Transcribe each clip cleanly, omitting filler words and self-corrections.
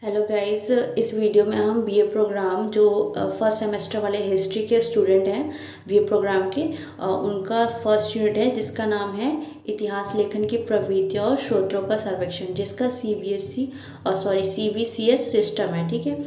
Hello guys, इस video में हम बीए प्रोग्राम जो फर्स्ट सेमेस्टर वाले हिस्ट्री के स्टूडेंट हैं बीए प्रोग्राम के, उनका फर्स्ट यूनिट है जिसका नाम है इतिहास लेखन की प्रवृत्तियाँ और स्रोतों का सर्वेक्षण, जिसका सीबीसीएस सिस्टम है। ठीक है।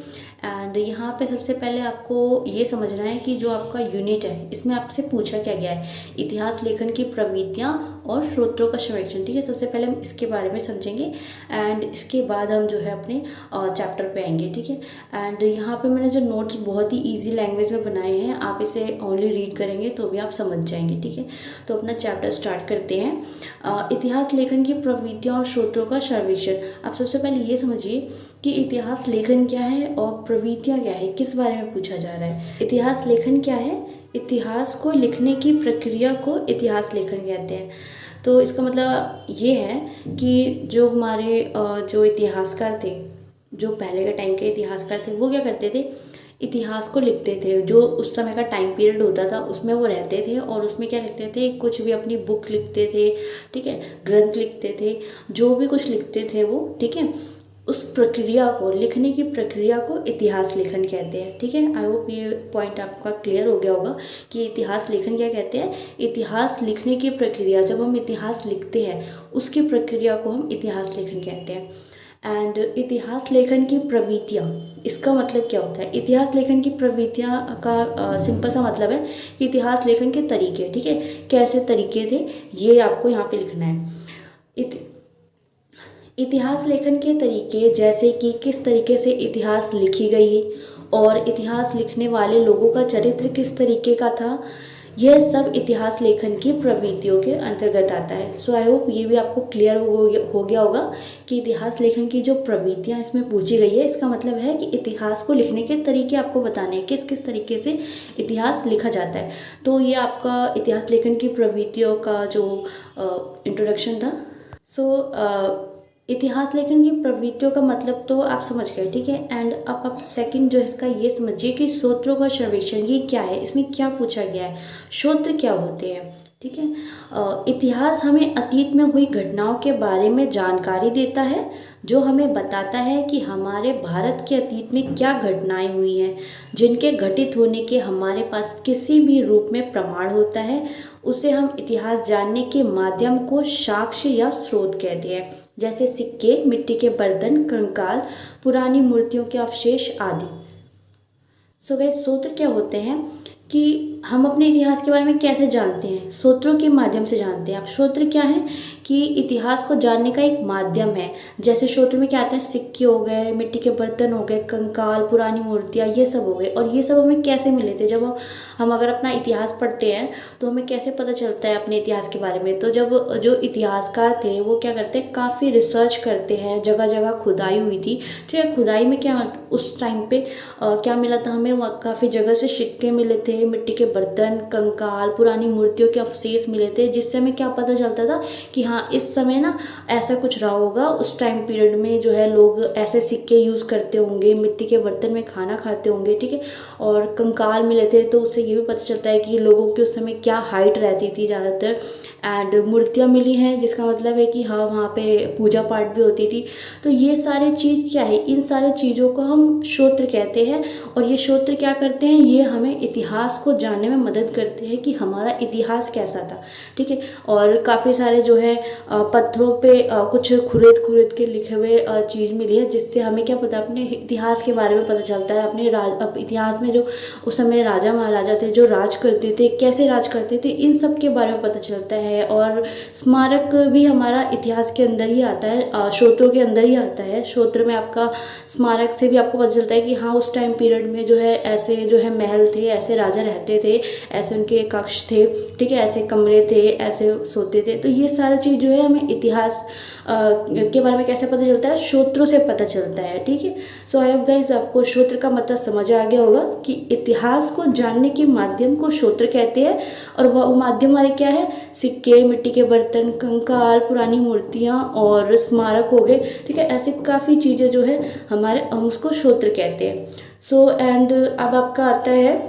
एंड यहाँ पे सबसे पहले आपको ये समझना है कि जो आपका यूनिट है इसमें आपसे पूछा क्या गया है, इतिहास लेखन की प्रवृत्तियाँ और स्रोतों का सर्वेक्षण। ठीक है, सबसे पहले हम इसके बारे में समझेंगे एंड इसके बाद हम जो है अपने चैप्टर पे आएंगे। ठीक है। एंड यहाँ पे मैंने जो नोट्स बहुत ही इजी लैंग्वेज में बनाए हैं, आप इसे ओनली रीड करेंगे तो भी आप समझ जाएंगे। ठीक है, तो अपना चैप्टर स्टार्ट करते हैं। इतिहास लेखन की प्रवृत्तियाँ और स्रोतों का सर्वेक्षण। आप सबसे पहले ये समझिए कि इतिहास लेखन क्या है और प्रवृत्तियाँ क्या है, किस बारे में पूछा जा रहा है। इतिहास लेखन क्या है? इतिहास को लिखने की प्रक्रिया को इतिहास लेखन कहते हैं। तो इसका मतलब ये है कि जो हमारे जो इतिहासकार थे, जो पहले के टाइम के इतिहासकार थे, वो क्या करते थे, इतिहास को लिखते थे। जो उस समय का टाइम पीरियड होता था उसमें वो रहते थे और उसमें क्या लिखते थे, कुछ भी अपनी बुक लिखते थे। ठीक है, ग्रंथ लिखते थे, जो भी कुछ लिखते थे वो। ठीक है, उस प्रक्रिया को, लिखने की प्रक्रिया को इतिहास लेखन कहते हैं। ठीक है, आई होप ये पॉइंट आपका क्लियर हो गया होगा कि इतिहास लेखन क्या कहते हैं। इतिहास लिखने की प्रक्रिया, जब हम इतिहास लिखते हैं उसकी प्रक्रिया को हम इतिहास लेखन कहते हैं। एंड इतिहास लेखन की प्रवृत्तियाँ, इसका मतलब क्या होता है? इतिहास लेखन की प्रवृत्तियाँ का सिंपल सा मतलब है कि इतिहास लेखन के तरीके। ठीक है, कैसे तरीके थे ये आपको यहाँ पे लिखना है। इतिहास लेखन के तरीके, जैसे कि किस तरीके से इतिहास लिखी गई और इतिहास लिखने वाले लोगों का चरित्र किस तरीके का था, यह सब इतिहास लेखन की प्रवृत्तियों के अंतर्गत आता है। सो आई होप ये भी आपको क्लियर हो गया होगा कि इतिहास लेखन की जो प्रवृत्तियाँ इसमें पूछी गई है, इसका मतलब है कि इतिहास को लिखने के तरीके आपको बताने हैं, किस किस तरीके से इतिहास लिखा जाता है। तो ये आपका इतिहास लेखन की प्रवृत्तियों का जो इंट्रोडक्शन था। सो इतिहास लेखन की प्रवृत्तियों का मतलब तो आप समझ गए। ठीक है, एंड अब आप सेकंड जो है इसका ये समझिए कि स्रोतों का सर्वेक्षण ये क्या है, इसमें क्या पूछा गया है, स्रोत क्या होते हैं। ठीक है, इतिहास हमें अतीत में हुई घटनाओं के बारे में जानकारी देता है, जो हमें बताता है कि हमारे भारत के अतीत में क्या घटनाएं हुई हैं, जिनके घटित होने के हमारे पास किसी भी रूप में प्रमाण होता है। उसे हम इतिहास जानने के माध्यम को साक्ष्य या स्रोत कहते हैं, जैसे सिक्के, मिट्टी के बर्तन, कंकाल, पुरानी मूर्तियों के अवशेष आदि। सो गाइस, सूत्र क्या होते हैं कि हम अपने इतिहास के बारे में कैसे जानते हैं? सूत्रों के माध्यम से जानते हैं। अब सूत्र क्या है कि इतिहास को जानने का एक माध्यम है। जैसे सूत्र में क्या आता है, सिक्के हो गए, मिट्टी के बर्तन हो गए, कंकाल, पुरानी मूर्तियाँ, ये सब हो गए। और ये सब हमें कैसे मिले थे? जब हम अगर अपना इतिहास पढ़ते हैं तो हमें कैसे पता चलता है अपने इतिहास के बारे में? तो जब जो इतिहासकार थे वो क्या करते हैं, काफ़ी रिसर्च करते हैं, जगह जगह खुदाई हुई थी। ठीक है, खुदाई में क्या उस टाइम पे क्या मिला था हमें, काफ़ी जगह से सिक्के मिले थे, मिट्टी के बर्तन, कंकाल, पुरानी मूर्तियों के अवशेष मिले थे, जिससे हमें क्या पता चलता था कि हाँ, इस समय ना ऐसा कुछ रहा होगा। उस टाइम पीरियड में जो है लोग ऐसे सिक्के यूज़ करते होंगे, मिट्टी के बर्तन में खाना खाते होंगे। ठीक है, और कंकाल मिले थे तो उससे ये भी पता चलता है कि लोगों की उस समय क्या हाइट रहती थी ज़्यादातर। एंड मूर्तियाँ मिली हैं, जिसका मतलब है कि हाँ, वहाँ पे पूजा पाठ भी होती थी। तो ये सारी चीज़ क्या है, इन सारे चीज़ों को हम स्रोत कहते हैं। और ये स्रोत क्या करते हैं, ये हमें इतिहास को जानने में मदद करते हैं कि हमारा इतिहास कैसा था। ठीक है, और काफ़ी सारे जो है पत्थरों पे कुछ खुरेद के लिखे हुए चीज़ मिली है, जिससे हमें क्या पता, अपने इतिहास के बारे में पता चलता है। अपने अब इतिहास में जो उस समय राजा महाराजा थे जो राज करते थे, कैसे राज करते थे, इन सब के बारे में पता चलता है। और स्मारक भी हमारा इतिहास के अंदर ही आता है, स्रोतों के अंदर ही आता है। स्रोत में आपका स्मारक से भी आपको पता चलता है कि हाँ, उस टाइम पीरियड में जो है ऐसे जो है महल थे, ऐसे राजा रहते थे, ऐसे उनके कक्ष थे। ठीक है, ऐसे कमरे थे, ऐसे सोते थे। तो ये सारा चीज़ जो है हमें इतिहास के बारे में कैसे पता चलता है, स्रोतों से पता चलता है। ठीक है, सो आई होप गाइस आपको स्रोत का मतलब समझ आ गया होगा कि इतिहास को जानने के माध्यम को स्रोत कहते हैं। और वह माध्यम हमारे क्या है, सिक्के, मिट्टी के बर्तन, कंकाल, पुरानी मूर्तियाँ और स्मारक हो गए। ठीक है, ऐसे काफ़ी चीज़ें जो है हमारे, हम उसको स्रोत कहते हैं। सो एंड अब आपका आता है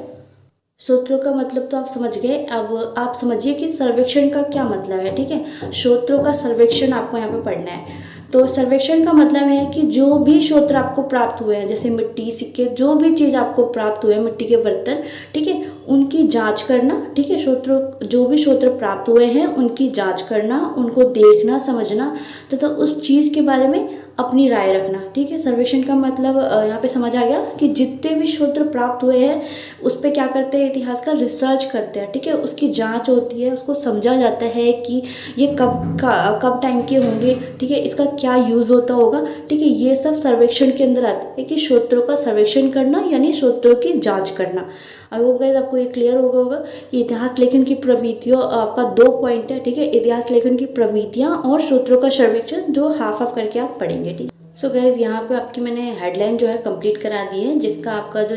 स्रोतों का मतलब तो आप समझ गए। अब आप समझिए कि सर्वेक्षण का क्या मतलब है। ठीक है, स्रोतों का सर्वेक्षण आपको यहाँ पे पढ़ना है। तो सर्वेक्षण का मतलब है कि जो भी स्रोत आपको प्राप्त हुए हैं, जैसे मिट्टी, सिक्के, जो भी चीज़ आपको प्राप्त हुए हैं, मिट्टी के बर्तन, ठीक है, उनकी जांच करना, ठीक है, स्रोत, जो भी स्रोत प्राप्त हुए हैं उनकी जांच करना, उनको देखना, समझना तथा तो उस चीज़ के बारे में अपनी राय रखना, ठीक है। सर्वेक्षण का मतलब यहाँ पे समझ आ गया कि जितने भी स्रोत प्राप्त हुए हैं उस पर क्या करते हैं, इतिहास का रिसर्च करते हैं, ठीक है, उसकी जांच होती है, उसको समझा जाता है कि ये कब टाइम के होंगे, ठीक है, इसका क्या यूज़ होता होगा, ठीक है, ये सब सर्वेक्षण के अंदर आता है कि स्रोतों का सर्वेक्षण करना यानी स्रोतों की जाँच करना। आई होप गाइस आपको ये क्लियर होगा कि इतिहास लेखन की प्रवृत्तियों, आपका 2 पॉइंट है, ठीक है, इतिहास लेखन की प्रवृत्तियाँ और सूत्रों का सर्वेक्षण, जो हाफ हाफ करके आप पढ़ेंगे, ठीक है। सो गाइज यहाँ पे आपकी मैंने हेडलाइन जो है कंप्लीट करा दी है, जिसका आपका जो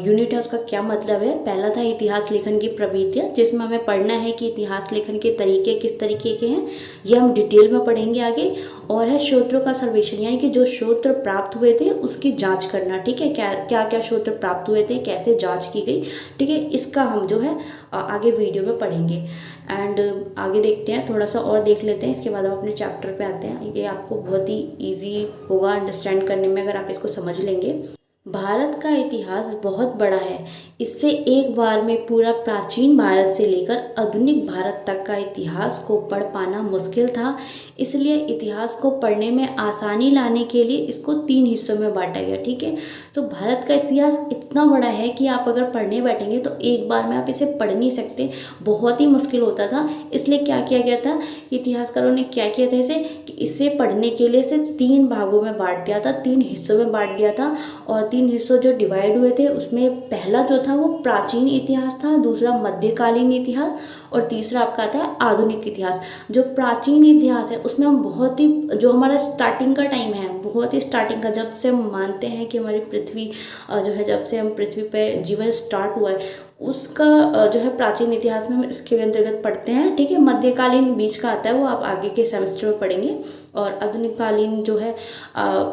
यूनिट है उसका क्या मतलब है। पहला था इतिहास लेखन की प्रवृत्तियाँ, जिसमें हमें पढ़ना है कि इतिहास लेखन के तरीके किस तरीके के हैं, ये हम डिटेल में पढ़ेंगे आगे। और है स्रोतों का सर्वेक्षण, यानी कि जो स्रोत प्राप्त हुए थे उसकी जांच करना, ठीक है, क्या क्या स्रोत प्राप्त हुए थे, कैसे जांच की गई, ठीक है, इसका हम जो है आगे वीडियो में पढ़ेंगे। एंड आगे देखते हैं, थोड़ा सा और देख लेते हैं, इसके बाद हम अपने चैप्टर पे आते हैं। ये आपको बहुत ही ईजी होगा अंडरस्टैंड करने में अगर आप इसको समझ लेंगे। भारत का इतिहास बहुत बड़ा है। इससे एक बार में पूरा प्राचीन भारत से लेकर आधुनिक भारत तक का इतिहास को पढ़ पाना मुश्किल था। इसलिए इतिहास को पढ़ने में आसानी लाने के लिए इसको 3 हिस्सों में बांटा गया, ठीक है। तो भारत का इतिहास इतना बड़ा है कि आप अगर पढ़ने बैठेंगे तो एक बार में आप इसे पढ़ नहीं सकते, बहुत ही मुश्किल होता था। इसलिए क्या किया गया था, इतिहासकारों ने क्या किया था, इसे पढ़ने के लिए इसे 3 भागों में बांट दिया था, 3 हिस्सों में बांट दिया था। और 3 हिस्सों जो डिवाइड हुए थे उसमें पहला जो था वो प्राचीन इतिहास था, दूसरा मध्यकालीन इतिहास और तीसरा आपका आता है आधुनिक इतिहास। जो प्राचीन इतिहास है उसमें हम बहुत ही, जो हमारा स्टार्टिंग का टाइम है, बहुत ही स्टार्टिंग का, जब से हम मानते हैं कि हमारी पृथ्वी जो है, जब से हम पृथ्वी पे जीवन स्टार्ट हुआ है, उसका जो है प्राचीन इतिहास में हम इसके अंतर्गत पढ़ते हैं, ठीक है। मध्यकालीन बीच का आता है, वो आप आगे के सेमेस्टर में पढ़ेंगे। और आधुनिक कालीन जो है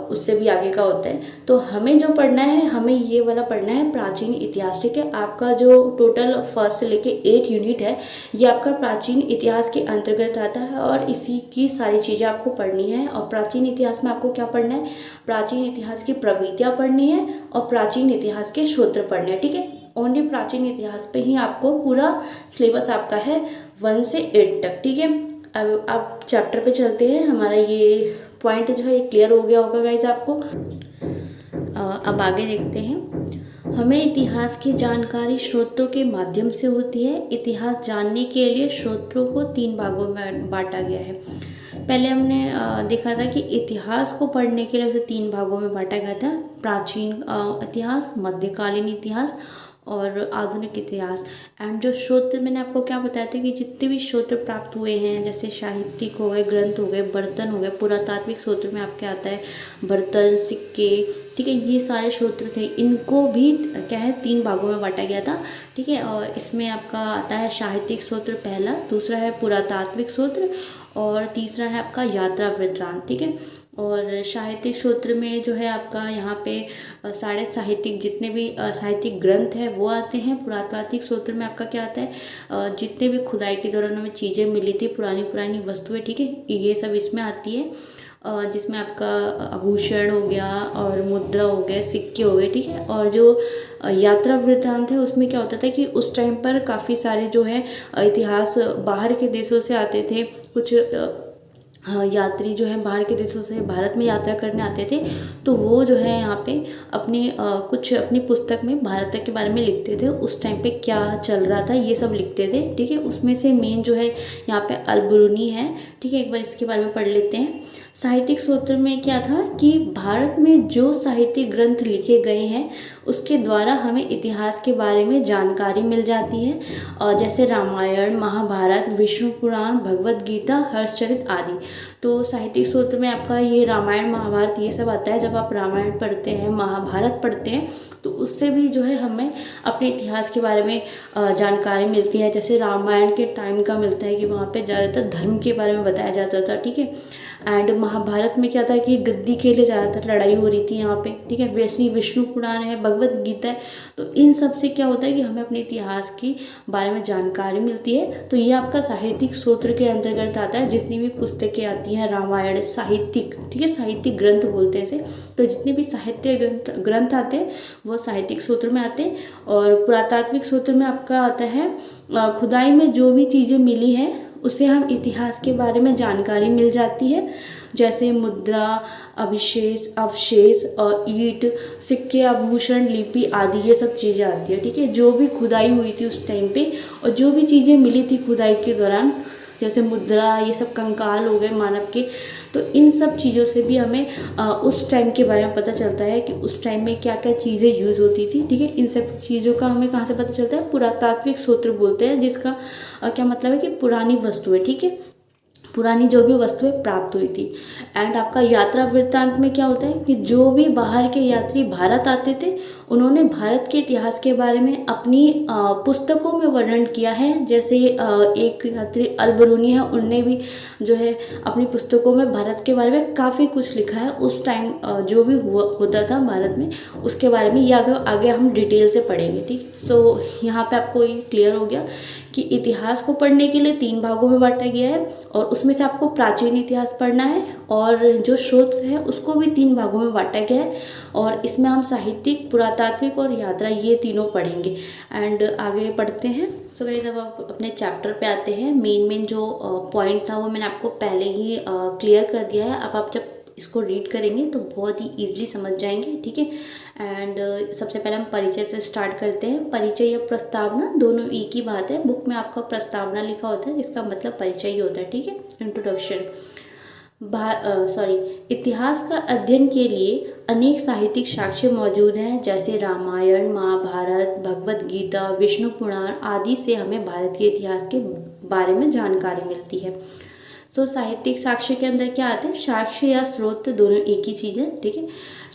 उससे भी आगे का होता है। तो हमें जो पढ़ना है, हमें ये वाला पढ़ना है प्राचीन इतिहास, ठीक है। आपका जो टोटल 1 से लेके 8 यूनिट है, ये आपका प्राचीन इतिहास के अंतर्गत आता है और इसी की सारी चीज़ें आपको पढ़नी है। और प्राचीन इतिहास में आपको क्या पढ़ना है, प्राचीन इतिहास की प्रवृत्तियाँ पढ़नी है और प्राचीन इतिहास के सूत्र पढ़ने हैं, ठीक है। ओनली प्राचीन इतिहास पे ही आपको पूरा सिलेबस आपका है 1 से 8 तक, ठीक है। अब आप चैप्टर पे चलते हैं। हमारा ये पॉइंट जो है ये क्लियर हो गया होगा गाइज आपको। अब आगे देखते हैं। हमें इतिहास की जानकारी स्रोतों के माध्यम से होती है। इतिहास जानने के लिए स्रोतों को 3 भागों में बांटा गया है। पहले हमने देखा था कि इतिहास को पढ़ने के लिए उसे 3 भागों में बांटा गया था, प्राचीन इतिहास, मध्यकालीन इतिहास और आधुनिक इतिहास। एंड जो स्रोत मैंने आपको क्या बताया था कि जितने भी स्रोत प्राप्त हुए हैं, जैसे साहित्यिक हो गए, ग्रंथ हो गए, बर्तन हो गए, पुरातात्विक स्रोत में आपके आता है बर्तन, सिक्के, ठीक है, ये सारे स्रोत थे, इनको भी क्या है 3 भागों में बांटा गया था, ठीक है। और इसमें आपका आता है साहित्यिक स्रोत पहला, दूसरा है पुरातात्विक स्रोत और तीसरा है आपका यात्रा वृत्तांत, ठीक है। और साहित्यिक स्रोत में जो है आपका यहाँ पे सारे साहित्यिक, जितने भी साहित्यिक ग्रंथ है वो आते हैं। पुरातात्विक स्रोत में आपका क्या आता है, जितने भी खुदाई के दौरान हमें चीज़ें मिली थी, पुरानी पुरानी वस्तुएं, ठीक है, ये सब इसमें आती है। जिसमें आपका आभूषण हो गया और मुद्रा हो गए, सिक्के हो गए, ठीक है। और जो यात्रा वृत्तांत है उसमें क्या होता था कि उस टाइम पर काफ़ी सारे जो है इतिहास बाहर के देशों से आते थे, कुछ यात्री जो है बाहर के देशों से भारत में यात्रा करने आते थे, तो वो जो है यहाँ पे अपनी कुछ अपनी पुस्तक में भारत के बारे में लिखते थे, उस टाइम पे क्या चल रहा था ये सब लिखते थे, ठीक है। उसमें से मेन जो है यहाँ पे अल-बिरूनी है, ठीक है, एक बार इसके बारे में पढ़ लेते हैं। साहित्यिक सूत्र में क्या था कि भारत में जो साहित्यिक ग्रंथ लिखे गए हैं उसके द्वारा हमें इतिहास के बारे में जानकारी मिल जाती है, और जैसे रामायण, महाभारत, विष्णु पुराण, भगवत गीता, हर्षचरित आदि। तो साहित्यिक सूत्र में आपका ये रामायण, महाभारत ये सब आता है। जब आप रामायण पढ़ते हैं, महाभारत पढ़ते हैं, तो उससे भी जो है हमें अपने इतिहास के बारे में जानकारी मिलती है। जैसे रामायण के टाइम का मिलता है कि वहाँ पे ज़्यादातर धर्म के बारे में बताया जाता था, ठीक है। एंड महाभारत में क्या था कि गद्दी के लिए ज़्यादातर लड़ाई हो रही थी यहाँ पे, ठीक है। वैसे ही विष्णु पुराण है, भगवत गीता है, तो इन सब से क्या होता है कि हमें अपने इतिहास के बारे में जानकारी मिलती है। तो ये आपका साहित्यिक सूत्र के अंतर्गत आता है। जितनी भी पुस्तकें आती हैं आती है, रामायण, साहित्यिक, ठीक है, साहित्यिक ग्रंथ बोलते हैं इसे। तो जितने भी साहित्य ग्रंथ आते हैं वो साहित्यिक सूत्र में आते हैं। और पुरातात्विक सूत्र में आपका आता है खुदाई में जो भी चीज़ें मिली हैं उससे हम इतिहास के बारे में जानकारी मिल जाती है, जैसे मुद्रा, अवशेष और ईंट, सिक्के, आभूषण, लिपि आदि ये सब चीज़ें आती है, ठीक है। जो भी खुदाई हुई थी उस टाइम पे और जो भी चीज़ें मिली थी खुदाई के दौरान, जैसे मुद्रा, ये सब कंकाल हो गए मानव के, तो इन सब चीज़ों से भी हमें उस टाइम के बारे में पता चलता है कि उस टाइम में क्या क्या चीज़ें यूज़ होती थी, ठीक है। इन सब चीज़ों का हमें कहाँ से पता चलता है, पुरातात्विक सूत्र बोलते हैं, जिसका क्या मतलब है कि पुरानी वस्तुएं, ठीक है, पुरानी जो भी वस्तुएं प्राप्त हुई थी। एंड आपका यात्रा वृत्तांत में क्या होता है कि जो भी बाहर के यात्री भारत आते थे उन्होंने भारत के इतिहास के बारे में अपनी पुस्तकों में वर्णन किया है। जैसे एक यात्री अल-बरूनी है, उनने भी जो है अपनी पुस्तकों में भारत के बारे में काफ़ी कुछ लिखा है। उस टाइम जो भी होता था भारत में उसके बारे में, ये आगे हम डिटेल से पढ़ेंगे, ठीक। सो यहाँ पे आपको ये क्लियर हो गया कि इतिहास को पढ़ने के लिए 3 भागों में बांटा गया है और उसमें से आपको प्राचीन इतिहास पढ़ना है और जो स्रोत है उसको भी 3 भागों में बांटा गया है। और इसमें हम साहित्यिक, पुरातात्विक और यात्रा ये तीनों पढ़ेंगे। एंड आगे पढ़ते हैं। तो गाइस अब आप अपने चैप्टर पे आते हैं। मेन जो पॉइंट था वो मैंने आपको पहले ही क्लियर कर दिया है। अब आप जब इसको रीड करेंगे तो बहुत ही ईजिली समझ जाएंगे, ठीक है। एंड सबसे पहले हम परिचय से स्टार्ट करते हैं। परिचय या प्रस्तावना दोनों एक ही बात है। बुक में आपका प्रस्तावना लिखा होता है जिसका मतलब परिचय ही होता है, ठीक है, इंट्रोडक्शन। इतिहास का अध्ययन के लिए अनेक साहित्यिक साक्ष्य मौजूद हैं, जैसे रामायण, महाभारत, भगवत गीता, विष्णु पुराण आदि से हमें भारत के इतिहास के बारे में जानकारी मिलती है। तो साहित्यिक साक्ष्य के अंदर क्या आते हैं, साक्ष्य या स्रोत दोनों एक ही चीज़ है, ठीक है।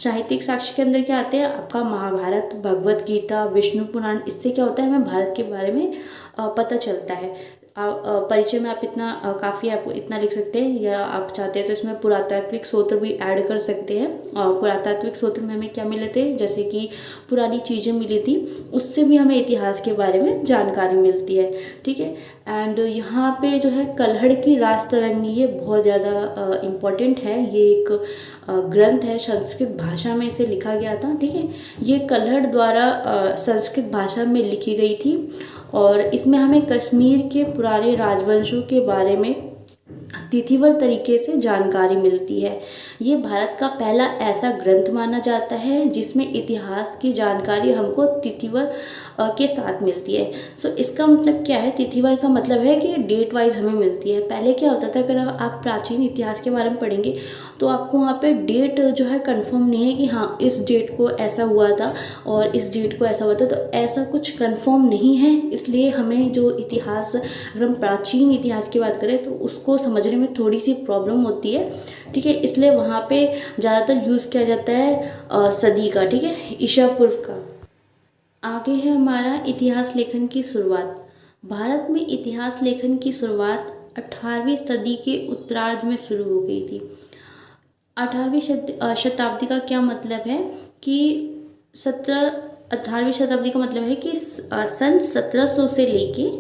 साहित्यिक साक्ष्य के अंदर क्या आते हैं, आपका महाभारत, भगवत गीता, विष्णु पुराण, इससे क्या होता है हमें भारत के बारे में पता चलता है। परिचय में आप इतना काफ़ी आप इतना लिख सकते हैं, या आप चाहते हैं तो इसमें पुरातात्विक सूत्र भी ऐड कर सकते हैं। पुरातात्विक सूत्र में हमें क्या मिले थे, जैसे कि पुरानी चीज़ें मिली थी, उससे भी हमें इतिहास के बारे में जानकारी मिलती है, ठीक है। एंड यहाँ पे जो है कल्हड़ की राजतरंगी, ये बहुत ज़्यादा इम्पॉर्टेंट है। ये एक ग्रंथ है, संस्कृत भाषा में इसे लिखा गया था, ठीक है। ये कल्हड़ द्वारा संस्कृत भाषा में लिखी गई थी और इसमें हमें कश्मीर के पुराने राजवंशों के बारे में तिथिवर तरीके से जानकारी मिलती है। ये भारत का पहला ऐसा ग्रंथ माना जाता है जिसमें इतिहास की जानकारी हमको तिथिवर के साथ मिलती है। सो इसका मतलब क्या है, तिथिवर का मतलब है कि डेट वाइज हमें मिलती है। पहले क्या होता था, अगर आप प्राचीन इतिहास के बारे में पढ़ेंगे तो आपको वहाँ पे डेट जो है कंफर्म नहीं है कि हाँ इस डेट को ऐसा हुआ था और इस डेट को ऐसा हुआ था, तो ऐसा कुछ कंफर्म नहीं है। इसलिए हमें जो इतिहास, अगर हम प्राचीन इतिहास की बात करें तो उसको समझने में थोड़ी सी प्रॉब्लम होती है, ठीक है। इसलिए वहाँ पे ज़्यादातर यूज़ किया जाता है सदी का, ठीक है, ईसा पूर्व का। आगे है हमारा इतिहास लेखन की शुरुआत। भारत में इतिहास लेखन की शुरुआत 18वीं सदी के उत्तरार्ध में शुरू हो गई थी। 18वीं शताब्दी का क्या मतलब है कि 18वीं शताब्दी का मतलब है कि सन 1700 से लेके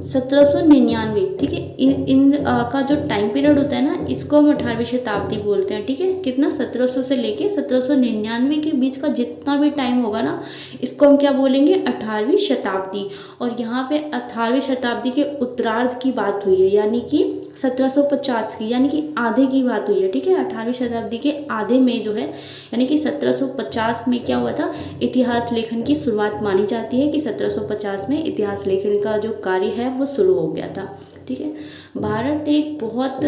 1799, ठीक है, इन का जो टाइम पीरियड होता है ना, इसको हम 18वीं शताब्दी बोलते हैं, ठीक है। कितना, 1700 से लेके 1799 के बीच का जितना भी टाइम होगा ना, इसको हम क्या बोलेंगे, 18वीं शताब्दी। और यहाँ पे 18वीं शताब्दी के उत्तरार्ध की बात हुई है, यानी कि 1750 की, यानी कि आधे की बात हुई है, ठीक है। 18वीं शताब्दी के आधे में जो है, यानी कि 1750 में क्या हुआ था, इतिहास लेखन की शुरुआत मानी जाती है कि 1750 में इतिहास लेखन का जो कार्य है वो शुरू हो गया था, ठीक है। भारत एक बहुत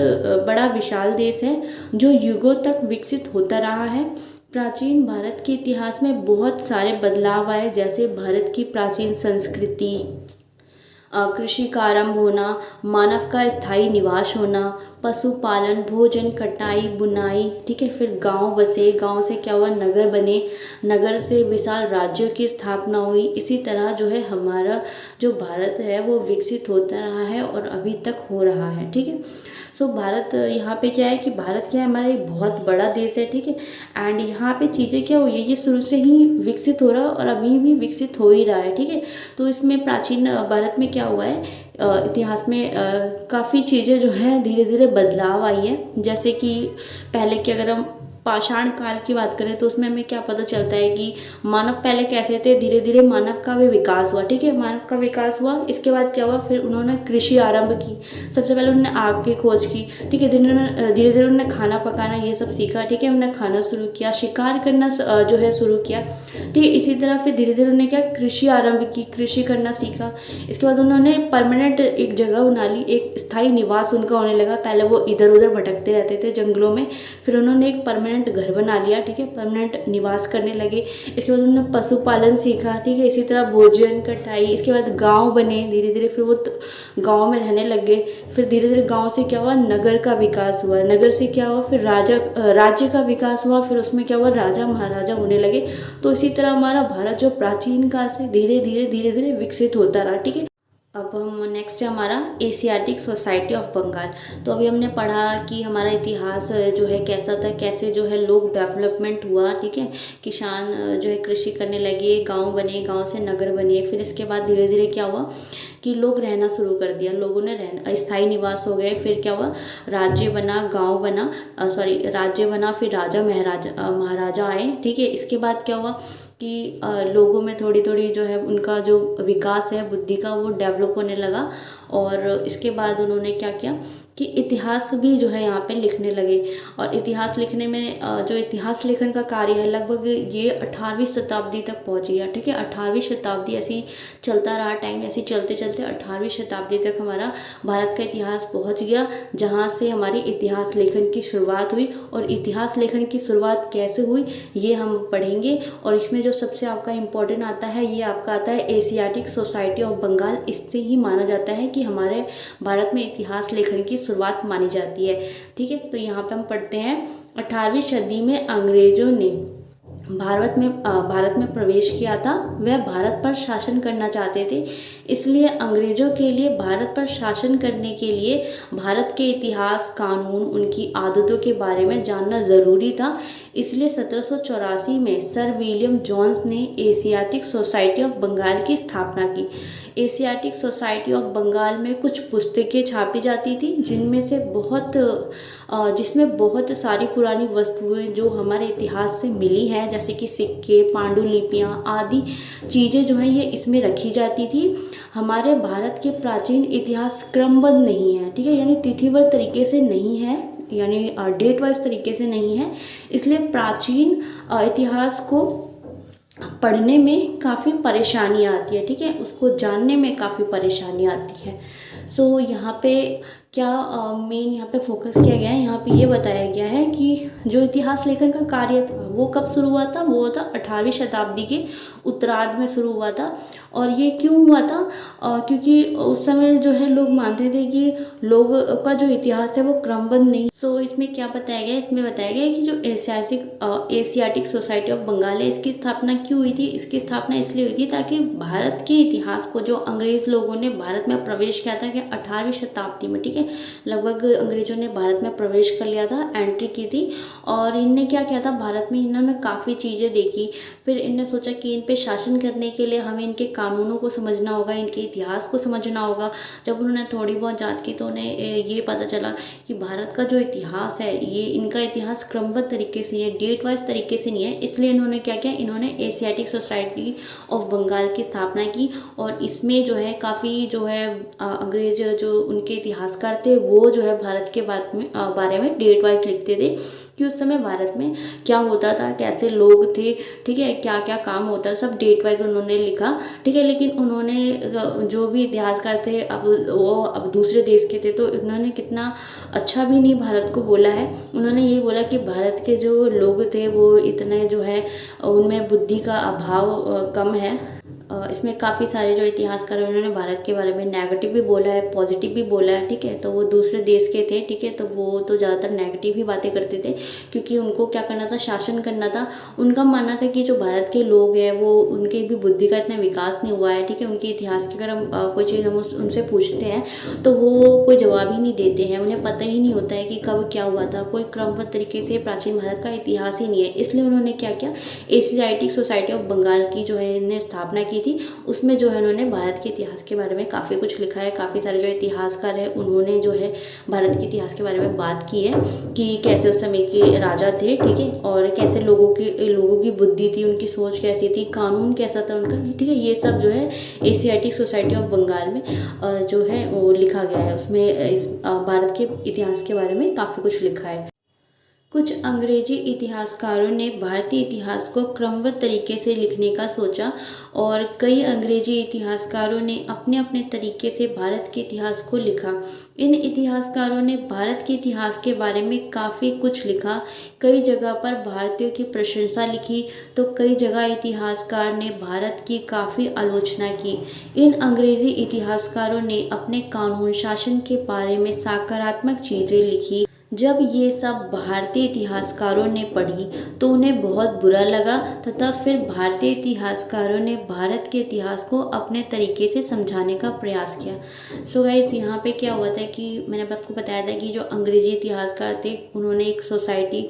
बड़ा विशाल देश है जो युगों तक विकसित होता रहा है। प्राचीन भारत के इतिहास में बहुत सारे बदलाव आए, जैसे भारत की प्राचीन संस्कृति, कृषि का आरंभ होना, मानव का स्थायी निवास होना, पशुपालन, भोजन, कटाई, बुनाई, ठीक है। फिर गांव बसे, गांव से क्या हुआ, नगर बने, नगर से विशाल राज्यों की स्थापना हुई। इसी तरह जो है हमारा जो भारत है वो विकसित होता रहा है और अभी तक हो रहा है, ठीक है। सो भारत यहाँ पे क्या है कि भारत क्या है, हमारा एक बहुत बड़ा देश है, ठीक है। एंड यहाँ पे चीज़ें क्या हुई है, ये शुरू से ही विकसित हो रहा है और अभी भी विकसित हो ही रहा है, ठीक है। तो इसमें प्राचीन भारत में क्या हुआ है, इतिहास में काफ़ी चीज़ें जो है धीरे धीरे बदलाव आई है। जैसे कि पहले की अगर हम पाषाण काल की बात करें तो उसमें हमें क्या पता चलता है कि मानव पहले कैसे थे, धीरे धीरे मानव का भी विकास हुआ, ठीक है। मानव का विकास हुआ, इसके बाद क्या हुआ, फिर उन्होंने कृषि आरंभ की। सबसे पहले उन्होंने आग की खोज की, ठीक है। धीरे धीरे उन्होंने खाना पकाना ये सब सीखा, ठीक है। उन्होंने खाना शुरू किया, शिकार करना जो है शुरू किया, ठीक है। इसी तरह फिर धीरे धीरे उन्होंने क्या कृषि आरंभ की, कृषि करना सीखा। इसके बाद उन्होंने परमानेंट एक जगह बना ली, एक स्थायी निवास उनका होने लगा। पहले वो इधर उधर भटकते रहते थे जंगलों में, फिर उन्होंने एक परमानेंट घर बना लिया, ठीक है। परमानेंट निवास करने लगे। इसके बाद उन्होंने पशुपालन सीखा, ठीक है। इसी तरह भोजन कटाई, इसके बाद गांव बने धीरे धीरे, फिर वो गांव में रहने लगे। फिर धीरे धीरे गांव से क्या हुआ, नगर का विकास हुआ, नगर से क्या हुआ, फिर राज्य का विकास हुआ, फिर उसमें क्या हुआ, राजा महाराजा होने लगे। तो इसी तरह हमारा भारत जो प्राचीन काल से धीरे धीरे विकसित होता रहा, ठीक है। अब हम नेक्स्ट है हमारा एशियाटिक सोसाइटी ऑफ बंगाल। तो अभी हमने पढ़ा कि हमारा इतिहास जो है कैसा था, कैसे जो है लोग डेवलपमेंट हुआ, ठीक है। किसान जो है कृषि करने लगे, गांव बने, गांव से नगर बने। फिर इसके बाद धीरे धीरे क्या हुआ कि लोग रहना शुरू कर दिया, लोगों ने रहना, स्थायी निवास हो गए। फिर क्या हुआ, राज्य बना, गांव बना, राज्य बना, फिर राजा महाराजा आए, ठीक है। इसके बाद क्या हुआ कि लोगों में थोड़ी थोड़ी जो है उनका जो विकास है बुद्धि का वो डेवलप होने लगा। और इसके बाद उन्होंने क्या किया कि इतिहास भी जो है यहाँ पे लिखने लगे। और इतिहास लिखने में जो इतिहास लेखन का कार्य है लगभग ये 18वीं शताब्दी तक पहुँच गया, ठीक है। 18वीं शताब्दी ऐसी चलता रहा, टाइम ऐसे चलते चलते 18वीं शताब्दी तक हमारा भारत का इतिहास पहुँच गया, जहाँ से हमारी इतिहास लेखन की शुरुआत हुई। और इतिहास लेखन की शुरुआत कैसे हुई ये हम पढ़ेंगे। और इसमें जो सबसे आपका इम्पोर्टेंट आता है ये आपका आता है एशियाटिक सोसाइटी ऑफ बंगाल। इससे ही माना जाता है कि हमारे भारत में इतिहास लेखन की शुरुआत मानी जाती है, ठीक है। तो यहाँ पे हम पढ़ते हैं 18वीं सदी में अंग्रेजों ने भारत में प्रवेश किया था। वह भारत पर शासन करना चाहते थे, इसलिए अंग्रेजों के लिए भारत पर शासन करने के लिए भारत के इतिहास, कानून, उनकी आदतों के बारे में जानना ज़रूरी था। इसलिए 1784 में सर विलियम जोन्स ने एशियाटिक सोसाइटी ऑफ बंगाल की स्थापना की। एशियाटिक सोसाइटी ऑफ बंगाल में कुछ पुस्तकें छापी जाती थी जिसमें बहुत सारी पुरानी वस्तुएं जो हमारे इतिहास से मिली हैं, जैसे कि सिक्के, पांडुलिपियाँ आदि चीज़ें जो हैं ये इसमें रखी जाती थी। हमारे भारत के प्राचीन इतिहास क्रमबद्ध नहीं है, ठीक है, यानी तिथिबद्ध तरीके से नहीं है, यानी डेट वाइज तरीके से नहीं है। इसलिए प्राचीन इतिहास को पढ़ने में काफ़ी परेशानी आती है, ठीक है, उसको जानने में काफ़ी परेशानी आती है। सो यहाँ पे क्या मेन यहाँ पे फोकस किया गया है, यहाँ पे ये बताया गया है कि जो इतिहास लेखन का कार्य था वो कब शुरू हुआ था, वो था 18वीं शताब्दी के उत्तरार्ध में शुरू हुआ था। और ये क्यों हुआ था, क्योंकि उस समय जो है लोग मानते थे कि लोग का जो इतिहास है वो क्रमबद्ध नहीं। सो इसमें क्या बताया गया, इसमें बताया गया कि जो एशियाटिक सोसाइटी ऑफ बंगाल है इसकी स्थापना क्यों हुई थी। इसकी स्थापना इसलिए हुई थी ताकि भारत के इतिहास को जो अंग्रेज लोगों ने भारत में प्रवेश किया था कि 18वीं शताब्दी में, ठीक है, लगभग अंग्रेजों ने भारत में प्रवेश कर लिया था, एंट्री की थी। और इनने क्या किया था, भारत में इन्होंने काफ़ी चीज़ें देखी। फिर इनने सोचा कि इन पे शासन करने के लिए हमें इनके कानूनों को समझना होगा, इनके इतिहास को समझना होगा। जब उन्होंने थोड़ी बहुत जांच की तो उन्हें ये पता चला कि भारत का जो इतिहास है ये इनका इतिहास क्रमबद्ध तरीके से है, डेट वाइज तरीके से नहीं है। इसलिए इन्होंने क्या किया, इन्होंने एशियाटिक सोसाइटी ऑफ बंगाल की स्थापना की। और इसमें जो है काफ़ी जो है अंग्रेज जो उनके इतिहासकार थे वो जो है भारत के बारे में डेट वाइज लिखते थे कि उस समय भारत में क्या होता था, कैसे लोग थे, ठीक है, क्या क्या काम होता है, सब डेट वाइज उन्होंने लिखा, ठीक है। लेकिन उन्होंने जो भी इतिहासकार थे अब दूसरे देश के थे, तो उन्होंने कितना अच्छा भी नहीं भारत को बोला है। उन्होंने ये बोला कि भारत के जो लोग थे वो इतने जो है उनमें बुद्धि का अभाव कम है, इसमें काफ़ी सारे जो इतिहासकार हैं उन्होंने भारत के बारे में नेगेटिव भी बोला है, पॉजिटिव भी बोला है, ठीक है। तो वो दूसरे देश के थे, ठीक है, तो वो तो ज़्यादातर नेगेटिव ही बातें करते थे, क्योंकि उनको क्या करना था, शासन करना था। उनका मानना था कि जो भारत के लोग हैं वो उनके भी बुद्धि का इतना विकास नहीं हुआ है, ठीक है। उनके इतिहास की अगर हम कोई चीज़ हम उनसे पूछते हैं तो वो कोई जवाब ही नहीं देते हैं, उन्हें पता ही नहीं होता है कि कब क्या हुआ था, कोई क्रमबद्ध तरीके से प्राचीन भारत का इतिहास ही नहीं है। इसलिए उन्होंने क्या किया, एशियाटिक सोसाइटी ऑफ बंगाल की जो है इन्हें स्थापना की थी। उसमें जो है उन्होंने भारत के इतिहास के बारे में काफ़ी कुछ लिखा है। काफ़ी सारे जो इतिहासकार हैं उन्होंने जो है भारत के इतिहास के बारे में बात की है कि कैसे उस समय के राजा थे, ठीक है, और कैसे लोगों की बुद्धि थी, उनकी सोच कैसी थी, कानून कैसा था उनका, ठीक है। ये सब जो है एशियाटिक सोसाइटी ऑफ बंगाल में जो है वो लिखा गया है। उसमें इस भारत के इतिहास के बारे में काफ़ी कुछ लिखा है। कुछ अंग्रेजी इतिहासकारों ने भारतीय इतिहास को क्रमबद्ध तरीके से लिखने का सोचा और कई अंग्रेजी इतिहासकारों ने अपने अपने तरीके से भारत के इतिहास को लिखा। इन इतिहासकारों ने भारत के इतिहास के बारे में काफ़ी कुछ लिखा। कई जगह पर भारतीयों की प्रशंसा लिखी तो कई जगह इतिहासकार ने भारत की काफ़ी आलोचना की। इन अंग्रेजी इतिहासकारों ने अपने कानून शासन के बारे में सकारात्मक चीज़ें लिखी। जब ये सब भारतीय इतिहासकारों ने पढ़ी तो उन्हें बहुत बुरा लगा तथा फिर भारतीय इतिहासकारों ने भारत के इतिहास को अपने तरीके से समझाने का प्रयास किया। सो गाइस, यहाँ पे क्या हुआ था कि मैंने आपको बताया था कि जो अंग्रेजी इतिहासकार थे उन्होंने एक society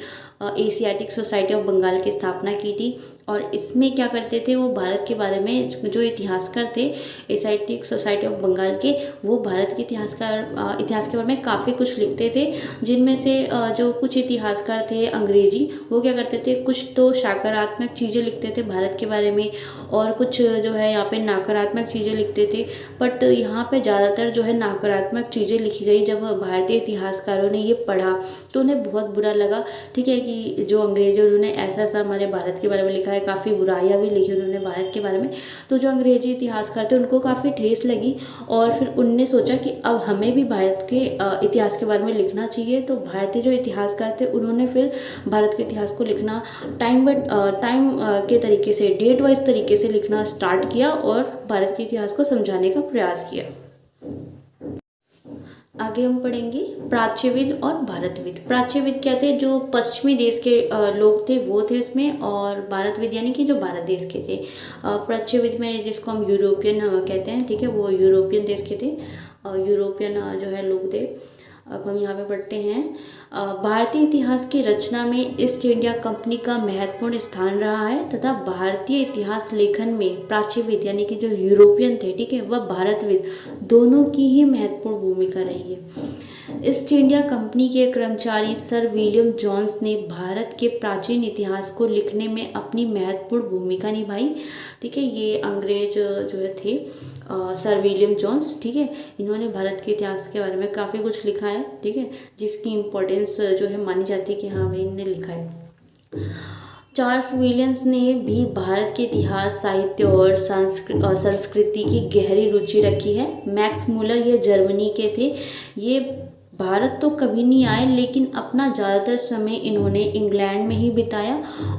Asiatic society of Bengal की स्थापना की थी। और इसमें क्या करते थे, वो भारत के बारे में जो इतिहासकार थे एशियाटिक सोसाइटी ऑफ बंगाल के, वो भारत के इतिहास के बारे में काफ़ी कुछ लिखते थे। जिनमें से जो कुछ इतिहासकार थे अंग्रेजी, वो क्या करते थे, कुछ तो सकारात्मक चीज़ें लिखते थे भारत के बारे में और कुछ जो है यहाँ पे नकारात्मक चीज़ें लिखते थे। बट यहाँ पे ज़्यादातर जो है नकारात्मक चीज़ें लिखी गई। जब भारतीय इतिहासकारों ने ये पढ़ा तो उन्हें बहुत बुरा लगा, ठीक है, कि जो अंग्रेज उन्होंने ऐसा ऐसा हमारे भारत के बारे में लिखा है, काफ़ी बुराइयाँ भी लिखी उन्होंने भारत के बारे में। तो जो अंग्रेजी इतिहासकार थे उनको काफ़ी ठेस लगी और फिर उनने सोचा कि अब हमें भी भारत के इतिहास के बारे में लिखना चाहिए। तो भारतीय जो इतिहासकार थे उन्होंने फिर भारत के इतिहास को लिखना टाइम के तरीके से, डेट वाइज तरीके से लिखना स्टार्ट किया और भारत के इतिहास को समझाने का प्रयास किया। आगे हम पढ़ेंगे प्राच्यविद और भारतविद। प्राच्यविद क्या थे, जो पश्चिमी देश के लोग थे वो थे इसमें, और भारतविद यानी कि जो भारत देश के थे। प्राच्यविद में जिसको हम यूरोपियन कहते हैं, ठीक है, वो यूरोपियन देश के थे, यूरोपियन जो है लोग थे। अब हम यहाँ पे पढ़ते हैं, भारतीय इतिहास की रचना में ईस्ट इंडिया कंपनी का महत्वपूर्ण स्थान रहा है तथा भारतीय इतिहास लेखन में प्राच्यविद यानी कि जो यूरोपियन थे, ठीक है, वह भारतविद दोनों की ही महत्वपूर्ण भूमिका रही है। ईस्ट इंडिया कंपनी के कर्मचारी सर विलियम जोन्स ने भारत के प्राचीन इतिहास को लिखने में अपनी महत्वपूर्ण भूमिका निभाई, ठीक है। ये अंग्रेज जो थे सर विलियम जोन्स, ठीक है, इन्होंने भारत के इतिहास के बारे में काफ़ी कुछ लिखा है, ठीक है, जिसकी इम्पोर्टेंस जो है मानी जाती है कि हाँ भाई इन्होंने लिखा है। चार्ल्स विलियम्स ने भी भारत के इतिहास, साहित्य और संस्कृति की गहरी रुचि रखी है। मैक्स मूलर ये जर्मनी के थे। ये भारत तो कभी नहीं आए लेकिन अपना ज़्यादातर समय इन्होंने इंग्लैंड में ही बिताया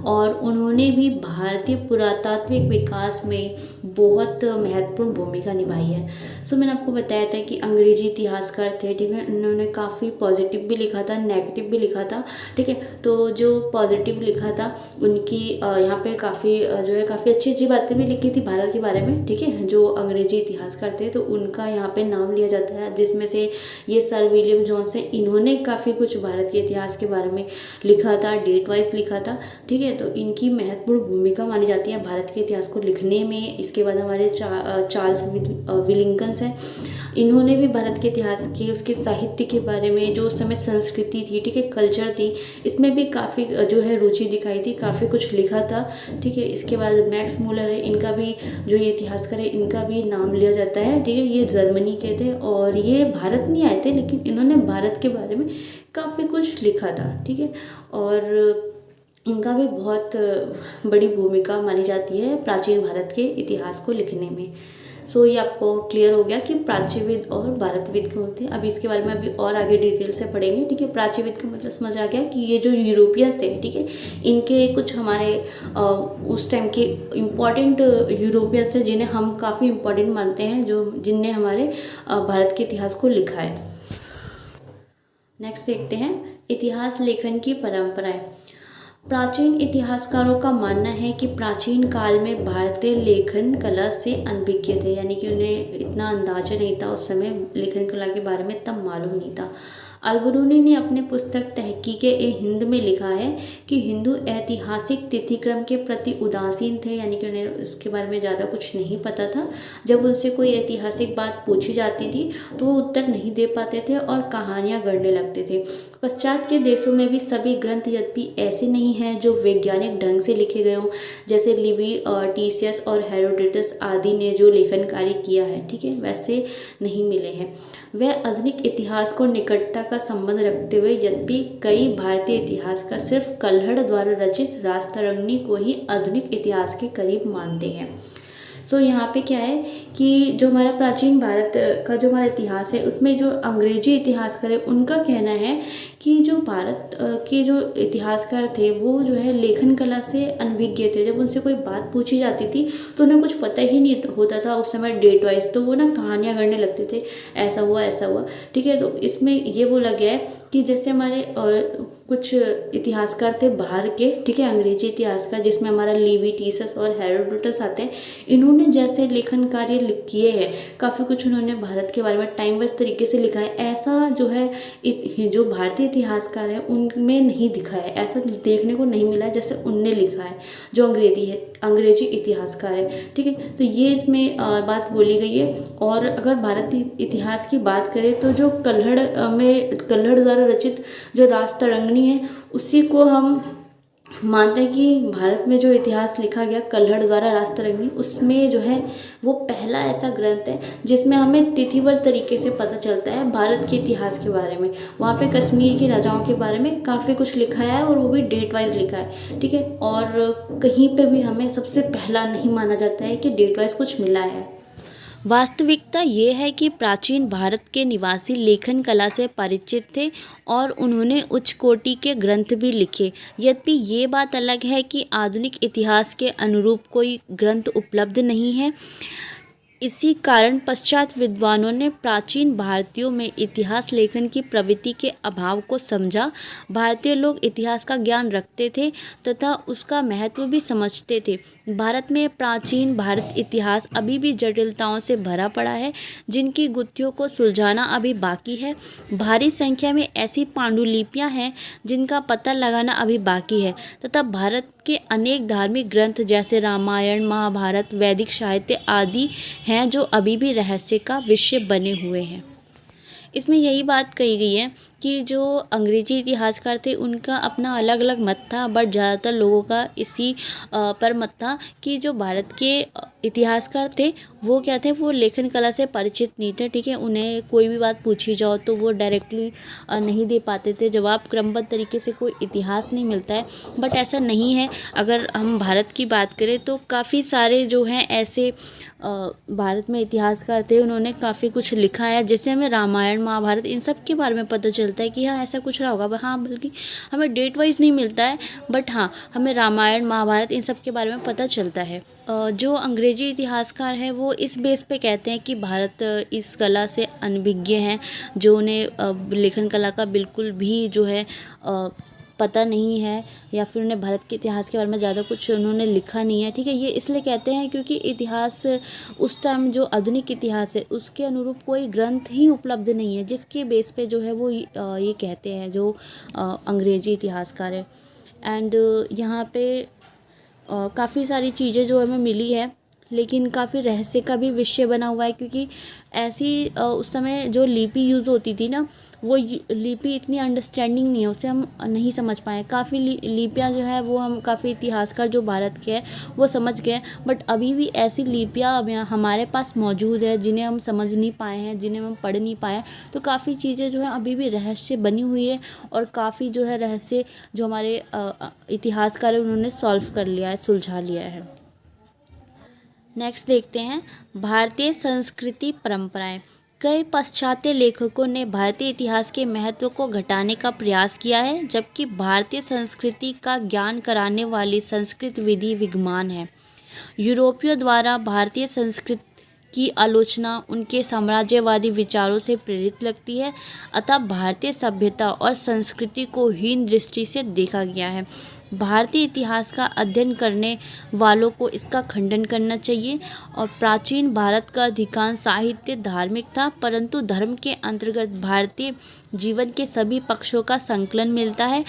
और उन्होंने भी भारतीय पुरातात्विक विकास में बहुत महत्वपूर्ण भूमिका निभाई है। सो मैंने आपको बताया था कि अंग्रेजी इतिहासकार थे, ठीक है, उन्होंने काफ़ी पॉजिटिव भी लिखा था, नेगेटिव भी लिखा था, ठीक है। तो जो पॉजिटिव लिखा था उनकी यहाँ पे काफ़ी जो है काफ़ी अच्छी अच्छी बातें भी लिखी थी भारत के बारे में, ठीक है। जो अंग्रेजी इतिहासकार थे तो उनका यहाँ पे नाम लिया जाता है, जिसमें से ये सर विलियम जोन्स हैं, इन्होंने काफ़ी कुछ भारत के इतिहास के बारे में लिखा था, डेट वाइज लिखा था, ठीक है। तो इनकी महत्वपूर्ण भूमिका मानी जाती है भारत के इतिहास को लिखने में। इसके बाद हमारे चार्ल्स विलिंगटन हैं, इन्होंने भी भारत के इतिहास की, उसके साहित्य के बारे में, जो उस समय संस्कृति थी, ठीक है, कल्चर थी, इसमें भी काफ़ी जो है रुचि दिखाई थी, काफ़ी कुछ लिखा था, ठीक है। इसके बाद मैक्स मूलर है, इनका भी जो ये इतिहासकार है इनका भी नाम लिया जाता है, ठीक है। ये जर्मनी के थे और ये भारत नहीं आए थे लेकिन इन्होंने भारत के बारे में काफ़ी कुछ लिखा था, ठीक है। और इनका भी बहुत बड़ी भूमिका मानी जाती है प्राचीन भारत के इतिहास को लिखने में। सो ये आपको क्लियर हो गया कि प्राच्यविद और भारतविद क्यों होते हैं। अभी इसके बारे में अभी और आगे डिटेल से पढ़ेंगे, ठीक है। प्राच्यविद का मतलब समझ आ गया कि ये जो यूरोपियन थे, ठीक है, इनके कुछ हमारे उस टाइम के इम्पॉर्टेंट यूरोपियंस हैं जिन्हें हम काफ़ी इम्पॉर्टेंट मानते हैं, जो जिनने हमारे भारत के इतिहास को लिखा है। नेक्स्ट देखते हैं इतिहास लेखन की परंपराएं। प्राचीन इतिहासकारों का मानना है कि प्राचीन काल में भारतीय लेखन कला से अनभिज्ञ थे, यानी कि उन्हें इतना अंदाजा नहीं था, उस समय लेखन कला के बारे में तब मालूम नहीं था। अलबरूनी ने अपने पुस्तक तहकीक-ए-हिंद में लिखा है कि हिंदू ऐतिहासिक तिथिक्रम के प्रति उदासीन थे, यानी कि उन्हें इसके बारे में ज़्यादा कुछ नहीं पता था। जब उनसे कोई ऐतिहासिक बात पूछी जाती थी तो वो उत्तर नहीं दे पाते थे और कहानियाँ गढ़ने लगते थे। पश्चात के देशों में भी सभी ग्रंथ यद्यपि ऐसे नहीं हैं जो वैज्ञानिक ढंग से लिखे गए हों, जैसे लिवी और टीसियस और हेरोडोटस आदि ने जो लेखन कार्य किया है, ठीक है, वैसे नहीं मिले हैं। वह आधुनिक इतिहास को निकटता का संबंध रखते हुए यद्यपि कई भारतीय इतिहासकार सिर्फ कल्हड़ द्वारा रचित राजतरंगिणी को ही आधुनिक इतिहास के करीब मानते हैं। सो यहाँ पे क्या है कि जो हमारा प्राचीन भारत का जो हमारा इतिहास है, उसमें जो अंग्रेजी इतिहासकार है उनका कहना है कि जो भारत के जो इतिहासकार थे वो जो है लेखन कला से अनभिज्ञ थे। जब उनसे कोई बात पूछी जाती थी तो उन्हें कुछ पता ही नहीं होता था उस समय डेट वाइज, तो वो ना कहानियाँ गढ़ने लगते थे, ऐसा हुआ, ठीक है। तो इसमें ये बोला गया है कि जैसे हमारे कुछ इतिहासकार थे बाहर के, ठीक है, अंग्रेजी इतिहासकार, जिसमें हमारा लिवी, टीसियस और हेरोडोटस आते हैं। इन्होंने जैसे लेखन कार्य किए हैं, काफ़ी कुछ उन्होंने भारत के बारे में टाइम वाइज तरीके से लिखा है, ऐसा जो है जो भारतीय इतिहासकार है उनमें नहीं दिखा है, ऐसा देखने को नहीं मिला है जैसे उनने लिखा है, जो अंग्रेजी इतिहासकार है, ठीक है। तो ये इसमें बात बोली गई है। और अगर भारतीय इतिहास की बात करें तो जो कल्हड़ द्वारा रचित जो राजतरंगिणी है उसी को हम मानते हैं कि भारत में जो इतिहास लिखा गया कल्हड़ द्वारा राजतरंगिणी, उसमें जो है वो पहला ऐसा ग्रंथ है जिसमें हमें तिथिवर तरीके से पता चलता है भारत के इतिहास के बारे में। वहाँ पे कश्मीर के राजाओं के बारे में काफ़ी कुछ लिखा है और वो भी डेट वाइज लिखा है, ठीक है। और कहीं पे भी हमें सबसे पहला नहीं माना जाता है कि डेट वाइज कुछ मिला है। वास्तविकता ये है कि प्राचीन भारत के निवासी लेखन कला से परिचित थे और उन्होंने उच्च कोटि के ग्रंथ भी लिखे। यद्यपि ये बात अलग है कि आधुनिक इतिहास के अनुरूप कोई ग्रंथ उपलब्ध नहीं है। इसी कारण पश्चात विद्वानों ने प्राचीन भारतीयों में इतिहास लेखन की प्रवृत्ति के अभाव को समझा। भारतीय लोग इतिहास का ज्ञान रखते थे तथा उसका महत्व भी समझते थे। भारत में प्राचीन भारत इतिहास अभी भी जटिलताओं से भरा पड़ा है, जिनकी गुत्थियों को सुलझाना अभी बाकी है। भारी संख्या में ऐसी पांडुलिपियां हैं जिनका पता लगाना अभी बाकी है तथा भारत के अनेक धार्मिक ग्रंथ जैसे रामायण, महाभारत, वैदिक साहित्य आदि हैं जो अभी भी रहस्य का विषय बने हुए हैं। इसमें यही बात कही गई है कि जो अंग्रेजी इतिहासकार थे उनका अपना अलग अलग मत था, बट ज़्यादातर लोगों का इसी पर मत था कि जो भारत के इतिहासकार थे वो क्या थे, वो लेखन कला से परिचित नहीं थे, ठीक है। उन्हें कोई भी बात पूछी जाओ तो वो डायरेक्टली नहीं दे पाते थे जवाब, क्रमबद्ध तरीके से कोई इतिहास नहीं मिलता है। बट ऐसा नहीं है। अगर हम भारत की बात करें तो काफ़ी सारे जो हैं ऐसे भारत में इतिहासकार थे, उन्होंने काफ़ी कुछ लिखा है, जैसे हमें रामायण, महाभारत इन सब के बारे में पता चलता है कि हाँ ऐसा कुछ रहा होगा। हाँ, बल्कि हमें डेट वाइज नहीं मिलता है, बट हाँ हमें रामायण, महाभारत इन सब के बारे में पता चलता है। जो अंग्रेजी इतिहासकार है वो इस बेस पे कहते हैं कि भारत इस कला से अनभिज्ञ हैं, जो उन्हें लेखन कला का बिल्कुल भी जो है पता नहीं है, या फिर उन्हें भारत के इतिहास के बारे में ज़्यादा कुछ उन्होंने लिखा नहीं है, ठीक है। ये इसलिए कहते हैं क्योंकि इतिहास उस टाइम जो आधुनिक इतिहास है उसके अनुरूप कोई ग्रंथ ही उपलब्ध नहीं है, जिसके बेस पे जो है वो ये कहते हैं जो अंग्रेजी इतिहासकार है। एंड यहाँ पे काफ़ी सारी चीज़ें जो हमें मिली है, लेकिन काफ़ी रहस्य का भी विषय बना हुआ है, क्योंकि ऐसी उस समय जो लिपि यूज़ होती थी ना, वो लिपि इतनी अंडरस्टैंडिंग नहीं है, उसे हम नहीं समझ पाए। काफ़ी लिपियाँ जो है वो हम काफ़ी इतिहासकार जो भारत के हैं वो समझ गए, बट अभी भी ऐसी लिपियाँ हमारे पास मौजूद है जिन्हें हम समझ नहीं पाए हैं, जिन्हें हम पढ़ नहीं पाए। तो काफ़ी चीज़ें जो है अभी भी रहस्य बनी हुई है, और काफ़ी जो है रहस्य जो हमारे इतिहासकार है उन्होंने सॉल्व कर लिया है, सुलझा लिया है। नेक्स्ट देखते हैं भारतीय संस्कृति परंपराएं। कई पाश्चात्य लेखकों ने भारतीय इतिहास के महत्व को घटाने का प्रयास किया है, जबकि भारतीय संस्कृति का ज्ञान कराने वाली संस्कृत विधि विद्यमान है। यूरोपियों द्वारा भारतीय संस्कृति की आलोचना उनके साम्राज्यवादी विचारों से प्रेरित लगती है, अतः भारतीय सभ्यता और संस्कृति को हीन दृष्टि से देखा गया है। भारतीय इतिहास का अध्ययन करने वालों को इसका खंडन करना चाहिए। और प्राचीन भारत का अधिकांश साहित्य धार्मिक था, परंतु धर्म के अंतर्गत भारतीय जीवन के सभी पक्षों का संकलन मिलता है।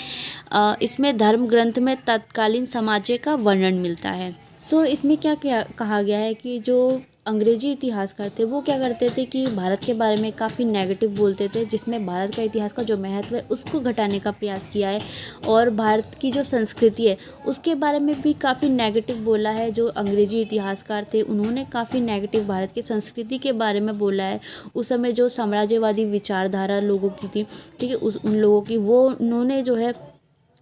इसमें धर्म ग्रंथ में तत्कालीन समाज का वर्णन मिलता है। इसमें क्या कहा गया है कि जो अंग्रेजी इतिहासकार थे वो क्या करते थे कि भारत के बारे में काफ़ी नेगेटिव बोलते थे, जिसमें भारत का इतिहास का जो महत्व है उसको घटाने का प्रयास किया है। और भारत की जो संस्कृति है उसके बारे में भी काफ़ी नेगेटिव बोला है। जो अंग्रेजी इतिहासकार थे उन्होंने काफ़ी नेगेटिव भारत की संस्कृति के बारे में बोला है। उस समय जो साम्राज्यवादी विचारधारा लोगों की थी, ठीक है, उन लोगों की, वो उन्होंने जो है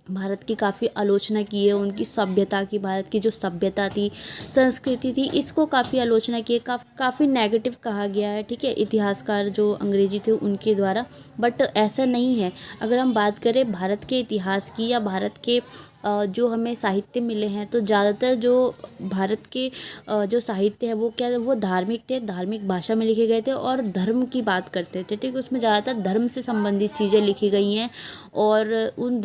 भारत की काफ़ी आलोचना की है। उनकी सभ्यता की, भारत की जो सभ्यता थी, संस्कृति थी, इसको काफ़ी आलोचना की है। काफ़ी नेगेटिव कहा गया है, ठीक है, इतिहासकार जो अंग्रेजी थे उनके द्वारा। बट ऐसा नहीं है। अगर हम बात करें भारत के इतिहास की या भारत के जो हमें साहित्य मिले हैं, तो ज़्यादातर जो भारत के जो साहित्य है वो क्या, वो धार्मिक थे, धार्मिक भाषा में लिखे गए थे और धर्म की बात करते थे, ठीक। उसमें ज़्यादातर धर्म से संबंधित चीज़ें लिखी गई हैं। और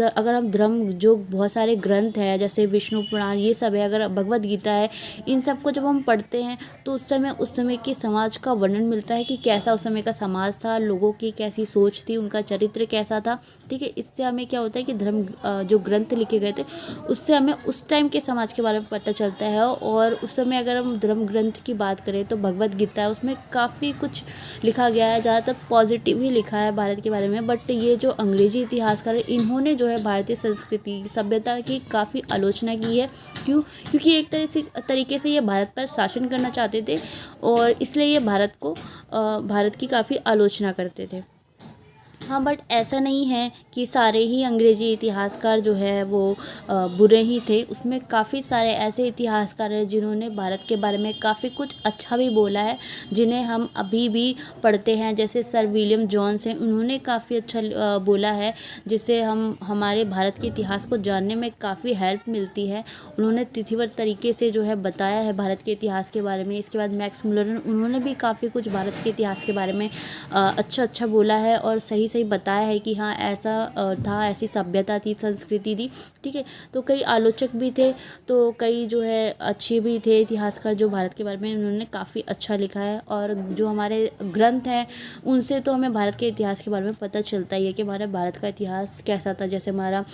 अगर हम धर्म, जो बहुत सारे ग्रंथ हैं जैसे विष्णु पुराण, ये सब है, अगर भगवद गीता है, इन सब को जब हम पढ़ते हैं तो उस समय के समाज का वर्णन मिलता है कि कैसा उस समय का समाज था, लोगों की कैसी सोच थी, उनका चरित्र कैसा था, ठीक है। इससे हमें क्या होता है कि धर्म जो ग्रंथ लिखे गए थे उससे हमें उस टाइम के समाज के बारे में पता चलता है। और उस समय अगर हम धर्म ग्रंथ की बात करें तो भगवद गीता है, उसमें काफ़ी कुछ लिखा गया है, ज़्यादातर पॉजिटिव ही लिखा है भारत के बारे में। बट ये जो अंग्रेजी इतिहासकार, इन्होंने जो है भारतीय संस्कृति, सभ्यता की काफ़ी आलोचना की है। क्योंकि एक तरीके से ये भारत पर शासन करना चाहते थे और इसलिए ये भारत की काफ़ी आलोचना करते थे। हाँ, बट ऐसा नहीं है कि सारे ही अंग्रेजी इतिहासकार जो है वो बुरे ही थे। उसमें काफ़ी सारे ऐसे इतिहासकार हैं जिन्होंने भारत के बारे में काफ़ी कुछ अच्छा भी बोला है, जिन्हें हम अभी भी पढ़ते हैं। जैसे सर विलियम जोन्स हैं, उन्होंने काफ़ी अच्छा बोला है, जिससे हमारे भारत के इतिहास को जानने में काफ़ी हेल्प मिलती है। उन्होंने तिथिवर तरीके से जो है बताया है भारत के इतिहास के बारे में। इसके बाद मैक्स मुलर, उन्होंने भी काफ़ी कुछ भारत के इतिहास के बारे में अच्छा बोला है और सही बताया है कि हाँ ऐसा था, ऐसी सभ्यता थी, संस्कृति थी, ठीक है। तो कई आलोचक भी थे, तो कई जो है अच्छे भी थे इतिहासकार जो भारत के बारे में उन्होंने काफ़ी अच्छा लिखा है। और जो हमारे ग्रंथ हैं उनसे तो हमें भारत के इतिहास के बारे में पता चलता ही है कि हमारे भारत का इतिहास कैसा था। जैसे हमारा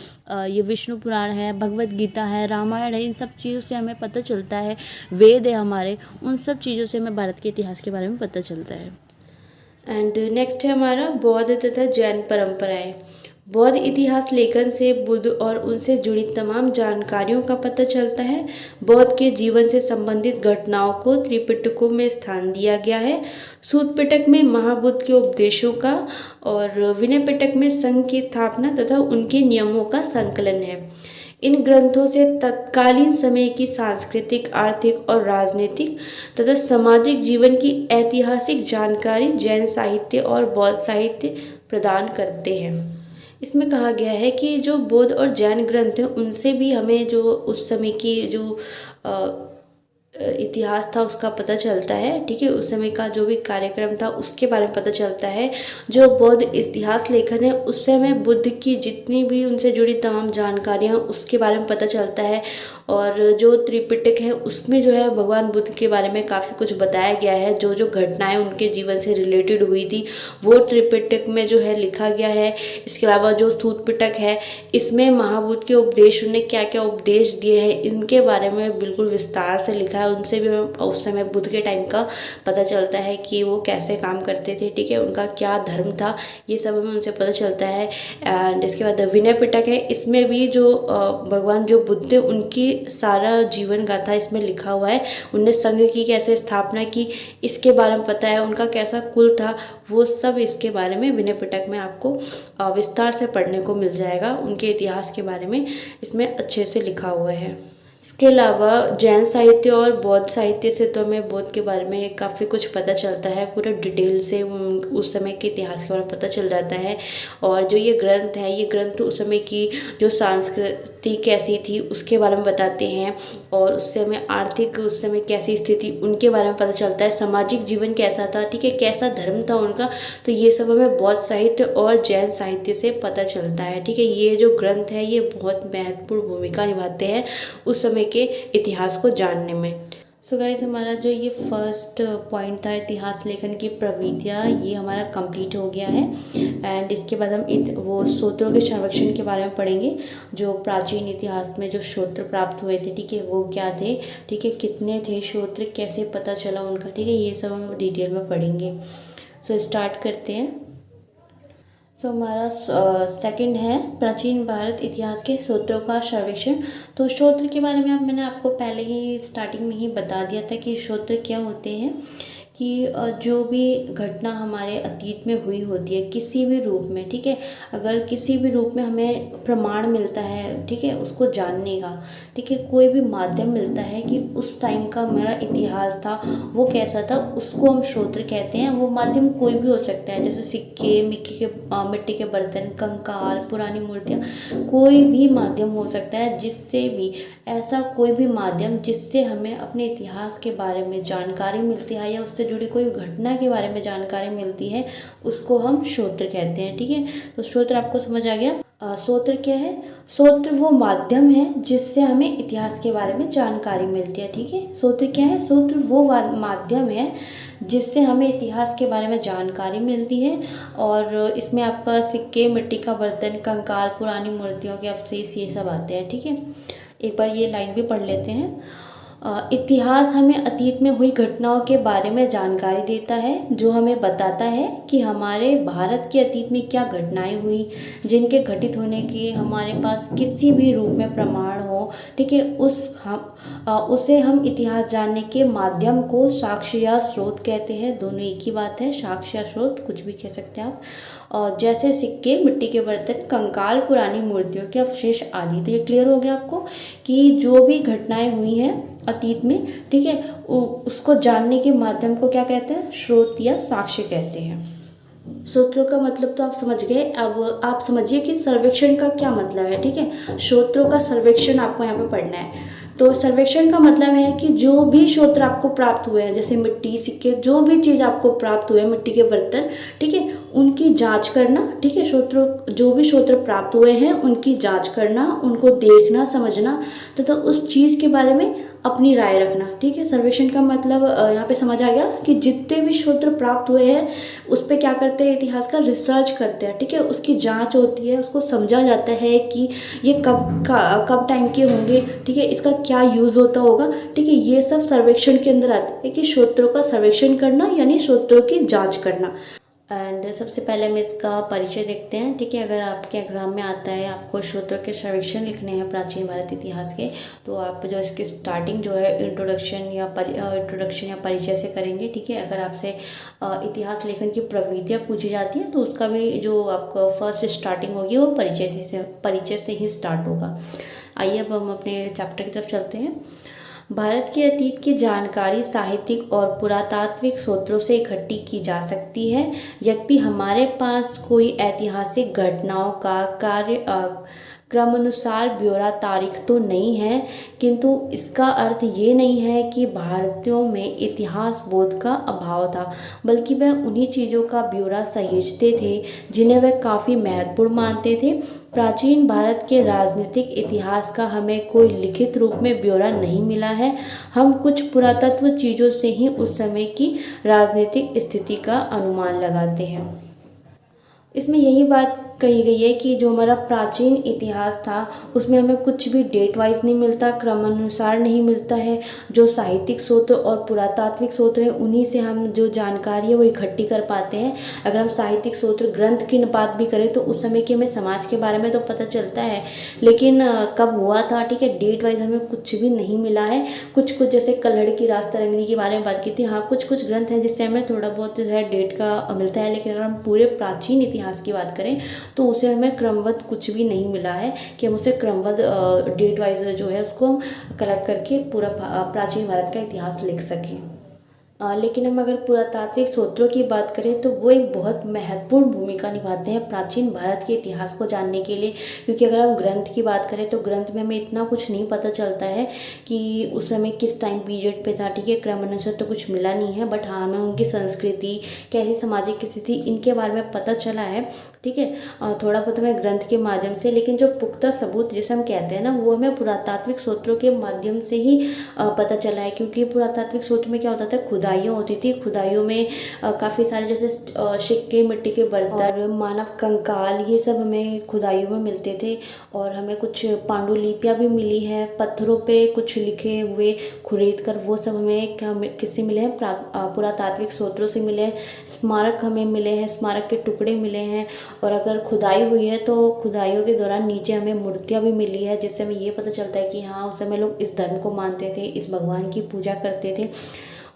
ये विष्णु पुराण है, भगवद गीता है, रामायण है, इन सब चीज़ों से हमें पता चलता है। वेद है हमारे, उन सब चीज़ों से हमें भारत के इतिहास के बारे में पता चलता है। एंड नेक्स्ट है हमारा बौद्ध तथा जैन परंपराएं। बौद्ध इतिहास लेखन से बुद्ध और उनसे जुड़ी तमाम जानकारियों का पता चलता है। बौद्ध के जीवन से संबंधित घटनाओं को त्रिपिटकों में स्थान दिया गया है। सूत पिटक में महाबुद्ध के उपदेशों का और विनय पिटक में संघ की स्थापना तथा उनके नियमों का संकलन है। इन ग्रंथों से तत्कालीन समय की सांस्कृतिक, आर्थिक और राजनीतिक तथा सामाजिक जीवन की ऐतिहासिक जानकारी जैन साहित्य और बौद्ध साहित्य प्रदान करते हैं। इसमें कहा गया है कि जो बौद्ध और जैन ग्रंथ हैं उनसे भी हमें जो उस समय की जो इतिहास था उसका पता चलता है, ठीक है। उस समय का जो भी कार्यक्रम था उसके बारे में पता चलता है। जो बौद्ध इतिहास लेखन है उस समय बुद्ध की जितनी भी उनसे जुड़ी तमाम जानकारियाँ उसके बारे में पता चलता है। और जो त्रिपिटक है उसमें जो है भगवान बुद्ध के बारे में काफ़ी कुछ बताया गया है। जो जो घटनाएं उनके जीवन से रिलेटेड हुई थी वो त्रिपिटक में जो है लिखा गया है। इसके अलावा जो सूत पिटक है इसमें महाबुद्ध के उपदेश, उन्हें क्या क्या उपदेश दिए हैं इनके बारे में बिल्कुल विस्तार से लिखा है। उनसे भी हमें उस समय बुद्ध के टाइम का पता चलता है कि वो कैसे काम करते थे, ठीक है, उनका क्या धर्म था, ये सब हमें उनसे पता चलता है। एंड इसके बाद विनय पिटक है, इसमें भी जो भगवान जो बुद्ध उनकी सारा जीवन गाथा इसमें लिखा हुआ है। उनने संघ की कैसे स्थापना की इसके बारे में पता है, उनका कैसा कुल था, वो सब इसके बारे में विनय पिटक में आपको विस्तार से पढ़ने को मिल जाएगा। उनके इतिहास के बारे में इसमें अच्छे से लिखा हुआ है। इसके अलावा जैन साहित्य और बौद्ध साहित्य से तो हमें बौद्ध के बारे में काफ़ी कुछ पता चलता है, पूरा डिटेल से उस समय के इतिहास के बारे में पता चल जाता है। और जो ये ग्रंथ है, ये ग्रंथ उस समय की जो संस्कृति कैसी थी उसके बारे में बताते हैं, और उससे हमें आर्थिक उस समय कैसी स्थिति उनके बारे में पता चलता है, सामाजिक जीवन कैसा था, ठीक है, कैसा धर्म था उनका। तो ये सब हमें बौद्ध साहित्य और जैन साहित्य से पता चलता है, ठीक है। ये जो ग्रंथ है ये बहुत महत्वपूर्ण भूमिका निभाते हैं उस समय के इतिहास को जानने में। सो गाइस, हमारा जो ये फर्स्ट पॉइंट था इतिहास लेखन की प्रविधियाँ, ये हमारा कंप्लीट हो गया है। एंड इसके बाद हम वो स्रोतों के संरक्षण के बारे में पढ़ेंगे। जो प्राचीन इतिहास में जो स्रोत प्राप्त हुए थे, ठीक है, वो क्या थे, ठीक है, कितने थे स्रोत, कैसे पता चला उनका, ठीक है, ये सब हम डिटेल में पढ़ेंगे। सो स्टार्ट करते हैं। सो हमारा सेकंड है प्राचीन भारत इतिहास के स्रोतों का सर्वेक्षण। तो स्रोत के बारे में मैंने आपको पहले ही स्टार्टिंग में ही बता दिया था कि स्रोत क्या होते हैं, कि जो भी घटना हमारे अतीत में हुई होती है किसी भी रूप में, ठीक है, अगर किसी भी रूप में हमें प्रमाण मिलता है, ठीक है, उसको जानने का, ठीक है, कोई भी माध्यम मिलता है कि उस टाइम का हमारा इतिहास था वो कैसा था, उसको हम स्रोत कहते हैं। वो माध्यम कोई भी हो सकता है, जैसे सिक्के, मिट्टी के बर्तन, कंकाल, पुरानी मूर्तियाँ, कोई भी माध्यम हो सकता है, जिससे भी ऐसा कोई भी माध्यम जिससे हमें अपने इतिहास के बारे में जानकारी मिलती है या उससे जुड़ी कोई घटना के बारे में जानकारी मिलती है, उसको हम स्रोत कहते हैं, ठीक है। तो स्रोत आपको समझ आ गया। स्रोत क्या है? स्रोत वो माध्यम है जिससे हमें इतिहास के बारे में जानकारी मिलती है, ठीक है। स्रोत क्या है? स्रोत वो माध्यम है जिससे हमें इतिहास के बारे में जानकारी मिलती है। और इसमें आपका सिक्के, मिट्टी का बर्तन, कंकाल, पुरानी मूर्तियों के अवशेष, ये सब आते हैं, ठीक है। एक बार ये लाइन भी पढ़ लेते हैं। इतिहास हमें अतीत में हुई घटनाओं के बारे में जानकारी देता है, जो हमें बताता है कि हमारे भारत के अतीत में क्या घटनाएं हुई, जिनके घटित होने के हमारे पास किसी भी रूप में प्रमाण हो, ठीक है, उसे हम इतिहास जानने के माध्यम को साक्ष्य या स्रोत कहते हैं। दोनों एक ही बात है, साक्ष्य या स्रोत कुछ भी कह सकते हैं आप। और जैसे सिक्के, मिट्टी के बर्तन, कंकाल, पुरानी मूर्तियों के अवशेष आदि। तो ये क्लियर हो गया आपको कि जो भी घटनाएं हुई हैं अतीत में, ठीक है, उसको जानने के माध्यम को क्या कहते हैं? स्रोत या साक्ष्य कहते हैं। स्रोतों का मतलब तो आप समझ गए। अब आप समझिए कि सर्वेक्षण का क्या मतलब है, ठीक है। स्रोतों का सर्वेक्षण आपको यहाँ पे पढ़ना है। तो सर्वेक्षण का मतलब है कि जो भी स्रोत आपको प्राप्त हुए हैं, जैसे मिट्टी, सिक्के, जो भी चीज़ आपको प्राप्त हुए हैं, मिट्टी के बर्तन, ठीक है, उनकी जांच करना, ठीक है। स्रोत, जो भी स्रोत प्राप्त हुए हैं उनकी जांच करना, उनको देखना, समझना, तो उस चीज़ के बारे में अपनी राय रखना, ठीक है। सर्वेक्षण का मतलब यहाँ पे समझ आ गया कि जितने भी स्रोत प्राप्त हुए हैं उस पर क्या करते हैं, इतिहास का रिसर्च करते हैं, ठीक है, उसकी जांच होती है, उसको समझा जाता है कि ये कब टाइम के होंगे, ठीक है, इसका क्या यूज़ होता होगा, ठीक है। ये सब सर्वेक्षण के अंदर आता है कि स्रोतों का सर्वेक्षण करना यानी स्रोतों की जाँच करना। एंड सबसे पहले हम इसका परिचय देखते हैं, ठीक है। अगर आपके एग्ज़ाम में आता है आपको स्रोतों के सर्वेक्षण लिखने हैं प्राचीन भारत इतिहास के, तो आप जो इसकी स्टार्टिंग जो है इंट्रोडक्शन या परिचय से करेंगे, ठीक है। अगर आपसे इतिहास लेखन की प्रविधियाँ पूछी जाती हैं तो उसका भी जो आपका फर्स्ट स्टार्टिंग होगी वो परिचय से ही स्टार्ट होगा। आइए अब हम अपने चैप्टर की तरफ चलते हैं। भारत के अतीत की जानकारी साहित्यिक और पुरातात्विक स्रोतों से इकट्ठी की जा सकती है। यद्यपि हमारे पास कोई ऐतिहासिक घटनाओं का क्रमानुसार ब्यौरा तारीख तो नहीं है, किंतु इसका अर्थ ये नहीं है कि भारतीयों में इतिहास बोध का अभाव था, बल्कि वह उन्हीं चीज़ों का ब्यौरा सहेजते थे जिन्हें वह काफ़ी महत्वपूर्ण मानते थे। प्राचीन भारत के राजनीतिक इतिहास का हमें कोई लिखित रूप में ब्यौरा नहीं मिला है। हम कुछ पुरातत्व चीज़ों से ही उस समय की राजनीतिक स्थिति का अनुमान लगाते हैं। इसमें यही बात कही गई है कि जो हमारा प्राचीन इतिहास था उसमें हमें कुछ भी डेट वाइज नहीं मिलता, क्रमानुसार नहीं मिलता है। जो साहित्यिक स्रोत और पुरातात्विक स्रोत है उन्हीं से हम जो जानकारी है वो इकट्ठी कर पाते हैं। अगर हम साहित्यिक स्रोत ग्रंथ की बात भी करें तो उस समय के हमें समाज के बारे में तो पता चलता है, लेकिन कब हुआ था, ठीक है, डेट वाइज हमें कुछ भी नहीं मिला है। कुछ जैसे कल्हड़ की राजतरंगिणी के बारे में बात की थी, हाँ कुछ ग्रंथ हैं जिससे हमें थोड़ा बहुत जो है डेट का मिलता है, लेकिन अगर हम पूरे प्राचीन इतिहास की बात करें तो उसे हमें क्रमबद्ध कुछ भी नहीं मिला है कि हम उसे क्रमबद्ध डेट वाइज जो है उसको हम कलेक्ट करके पूरा प्राचीन भारत का इतिहास लिख सकें। लेकिन हम अगर पुरातात्विक स्रोतों की बात करें तो वो एक बहुत महत्वपूर्ण भूमिका निभाते हैं प्राचीन भारत के इतिहास को जानने के लिए, क्योंकि अगर हम ग्रंथ की बात करें तो ग्रंथ में हमें इतना कुछ नहीं पता चलता है कि उस समय किस टाइम पीरियड पे था, ठीक है, क्रमानुसार तो कुछ मिला नहीं है, बट हाँ हमें उनकी संस्कृति, कैसी सामाजिक स्थिति, इनके बारे में पता चला है, ठीक है, थोड़ा बहुत हमें ग्रंथ के माध्यम से। लेकिन जो पुख्ता सबूत जिसे हम कहते हैं ना, वो हमें पुरातात्विक स्रोतों के माध्यम से ही पता चला है, क्योंकि पुरातात्विक स्रोत में क्या होता था, खुदाइयाँ होती थी, खुदाइयों में काफ़ी सारे जैसे सिक्के, मिट्टी के बर्तन, मानव कंकाल, ये सब हमें खुदाइयों में मिलते थे। और हमें कुछ पांडुलिपियाँ भी मिली है, पत्थरों पे कुछ लिखे हुए खुरेद कर, वो सब हमें किससे मिले हैं, पुरातात्विक स्रोतों से मिले हैं। स्मारक हमें मिले हैं, स्मारक के टुकड़े मिले हैं। और अगर खुदाई हुई है तो खुदाइयों के दौरान नीचे हमें मूर्तियाँ भी मिली है, जिससे हमें ये पता चलता है कि हाँ उस समय लोग इस धर्म को मानते थे, इस भगवान की पूजा करते थे।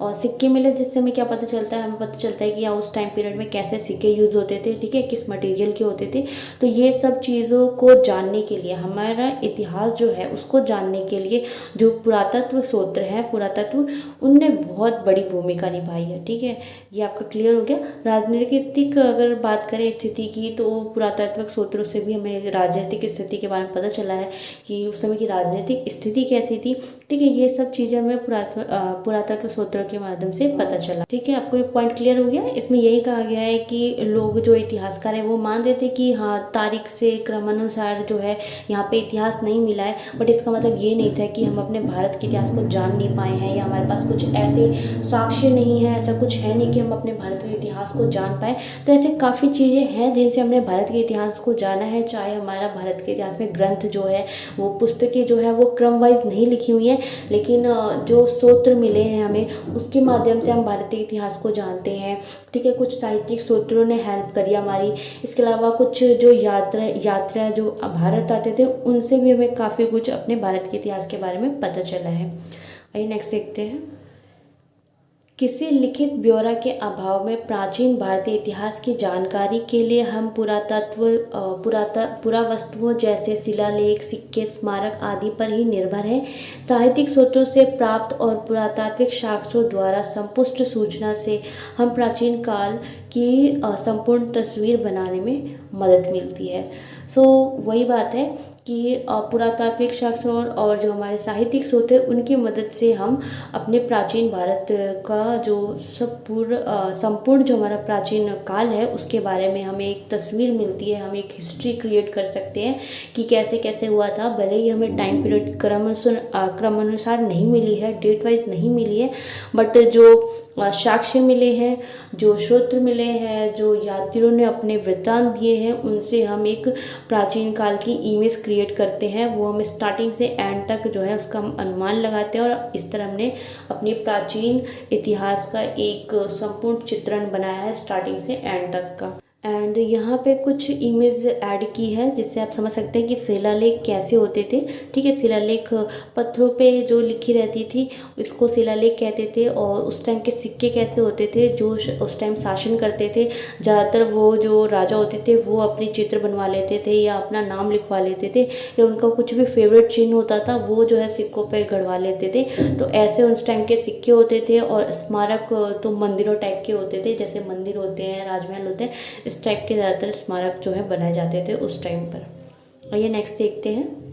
और सिक्के मिले, जिससे हमें क्या पता चलता है, हमें पता चलता है कि हाँ उस टाइम पीरियड में कैसे सिक्के यूज़ होते थे, ठीक है, किस मटेरियल के होते थे। तो ये सब चीज़ों को जानने के लिए, हमारा इतिहास जो है उसको जानने के लिए जो पुरातत्व स्रोत है, पुरातत्व, उनने बहुत बड़ी भूमिका निभाई है, ठीक है। ये आपका क्लियर हो गया। राजनीतिक अगर बात करें स्थिति की, तो पुरातात्विक स्रोतों से भी हमें राजनीतिक स्थिति के बारे में पता चला है कि उस समय की राजनीतिक स्थिति कैसी थी, ठीक है। ये सब चीज़ें हमें पुरातत्व स्रोतों के माध्यम से पता चला, ठीक है। आपको एक पॉइंट क्लियर हो गया। इसमें यही कहा गया है कि लोग जो इतिहासकार है वो मान देते कि हाँ तारीख से क्रमानुसार जो है यहाँ पे इतिहास नहीं मिला है, बट इसका मतलब ये नहीं था कि हम अपने भारत के इतिहास को जान नहीं पाए हैं, या हमारे पास कुछ ऐसे साक्ष्य नहीं है, ऐसा कुछ है नहीं कि हम अपने भारत के इतिहास को जान पाए। तो ऐसे काफ़ी चीज़ें हैं जिनसे हमने भारत के इतिहास को जाना है, चाहे हमारा भारत के इतिहास में ग्रंथ जो है, वो पुस्तकें जो है वो क्रम वाइज नहीं लिखी हुई हैं, लेकिन जो स्रोत मिले हैं हमें, उसके माध्यम से हम भारतीय इतिहास को जानते हैं, ठीक है। कुछ साहित्यिक स्रोतों ने हेल्प करी हमारी। इसके अलावा कुछ जो यात्रा जो भारत आते थे, उनसे भी हमें काफ़ी कुछ अपने भारत के इतिहास के बारे में पता चला है। आइए नेक्स्ट देखते हैं। किसी लिखित ब्यौरा के अभाव में प्राचीन भारतीय इतिहास की जानकारी के लिए हम पुरावस्तुओं जैसे शिलालेख, सिक्के, स्मारक आदि पर ही निर्भर हैं। साहित्यिक स्रोतों से प्राप्त और पुरातात्विक साक्ष्यों द्वारा संपुष्ट सूचना से हम प्राचीन काल की संपूर्ण तस्वीर बनाने में मदद मिलती है। वही बात है कि पुरातात्विक साक्ष्य और जो हमारे साहित्यिक स्रोत है, उनकी मदद से हम अपने प्राचीन भारत का जो संपूर्ण जो हमारा प्राचीन काल है उसके बारे में हमें एक तस्वीर मिलती है, हम एक हिस्ट्री क्रिएट कर सकते हैं कि कैसे कैसे हुआ था। भले ही हमें टाइम पीरियड क्रमानुसार नहीं मिली है, डेट वाइज नहीं मिली है, बट जो साक्ष्य मिले हैं, जो स्रोत मिले हैं, जो यात्रियों ने अपने वृत्तांत दिए हैं, उनसे हम एक प्राचीन काल की इमेज क्रिएट करते हैं। वो हम स्टार्टिंग से एंड तक जो है उसका हम अनुमान लगाते हैं, और इस तरह हमने अपने प्राचीन इतिहास का एक संपूर्ण चित्रण बनाया है स्टार्टिंग से एंड तक का। एंड यहाँ पे कुछ इमेज ऐड की है जिससे आप समझ सकते हैं कि शिलालेख कैसे होते थे, ठीक है। शिलालेख पत्थरों पे जो लिखी रहती थी इसको शिलालेख कहते थे। और उस टाइम के सिक्के कैसे होते थे, जो उस टाइम शासन करते थे, ज़्यादातर वो जो राजा होते थे वो अपनी चित्र बनवा लेते थे या अपना नाम लिखवा लेते थे, या उनका कुछ भी फेवरेट चिन्ह होता था वो जो है सिक्कों पे गढ़वा लेते थे। तो ऐसे उस टाइम के सिक्के होते थे। और स्मारक तो मंदिरों टाइप के होते थे, जैसे मंदिर होते हैं, राजमहल होते हैं, इस टाइप के ज़्यादातर स्मारक जो है बनाए जाते थे उस टाइम पर। आइए नेक्स्ट देखते हैं।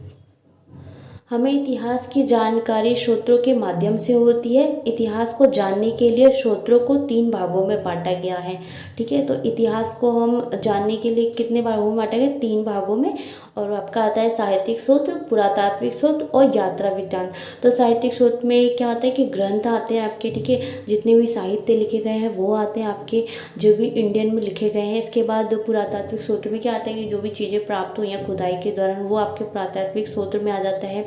हमें इतिहास की जानकारी स्रोतों के माध्यम से होती है। इतिहास को जानने के लिए स्रोतों को 3 भागों में बांटा गया है, ठीक है। तो इतिहास को हम जानने के लिए कितने भागों में बांटा गया, 3 भागों में। और आपका आता है साहित्यिक स्रोत, पुरातात्विक स्रोत और यात्रा विज्ञान। तो साहित्यिक स्रोत में क्या होता है कि ग्रंथ आते हैं आपके, ठीक है, जितने भी साहित्य लिखे गए हैं वो आते हैं आपके, जो भी इंडियन में लिखे गए हैं। इसके बाद पुरातात्विक स्रोत में क्या आता है कि जो भी चीज़ें प्राप्त हुई हैं खुदाई के दौरान वो आपके पुरातात्विक स्रोत में आ जाता है।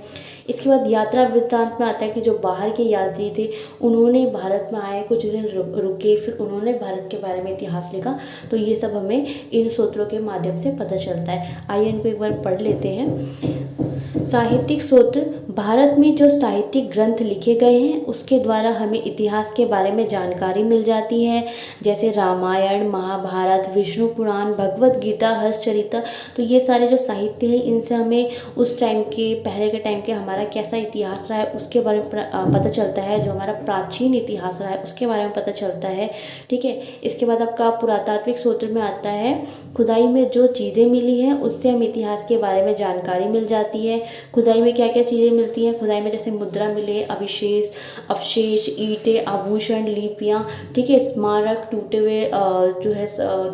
इसके बाद यात्रा वृत्तांत में आता है कि जो बाहर के यात्री थे उन्होंने भारत में आए, कुछ दिन रुके, फिर उन्होंने भारत के बारे में इतिहास लिखा। तो ये सब हमें इन स्रोतों के माध्यम से पता चलता है। आइए इनको एक बार पढ़ लेते हैं। साहित्यिक स्रोत भारत में जो साहित्यिक ग्रंथ लिखे गए हैं उसके द्वारा हमें इतिहास के बारे में जानकारी मिल जाती है, जैसे रामायण, महाभारत, विष्णु पुराण, भगवत गीता, हर्षचरित। तो ये सारे जो साहित्य हैं इनसे हमें उस टाइम के, पहले के टाइम के हमारा कैसा इतिहास रहा है उसके बारे में पता चलता है, जो हमारा प्राचीन इतिहास रहा है उसके बारे में पता चलता है। ठीक है, इसके बाद आपका पुरातात्विक स्रोत में आता है खुदाई में जो चीज़ें मिली हैं उससे हम इतिहास के बारे में जानकारी मिल जाती है। खुदाई में क्या क्या चीज़ें मिलती हैं, खुदाई में जैसे मुद्रा मिले, अवशेष, ईंटें, आभूषण, लिपियाँ, ठीक है, स्मारक, टूटे हुए जो है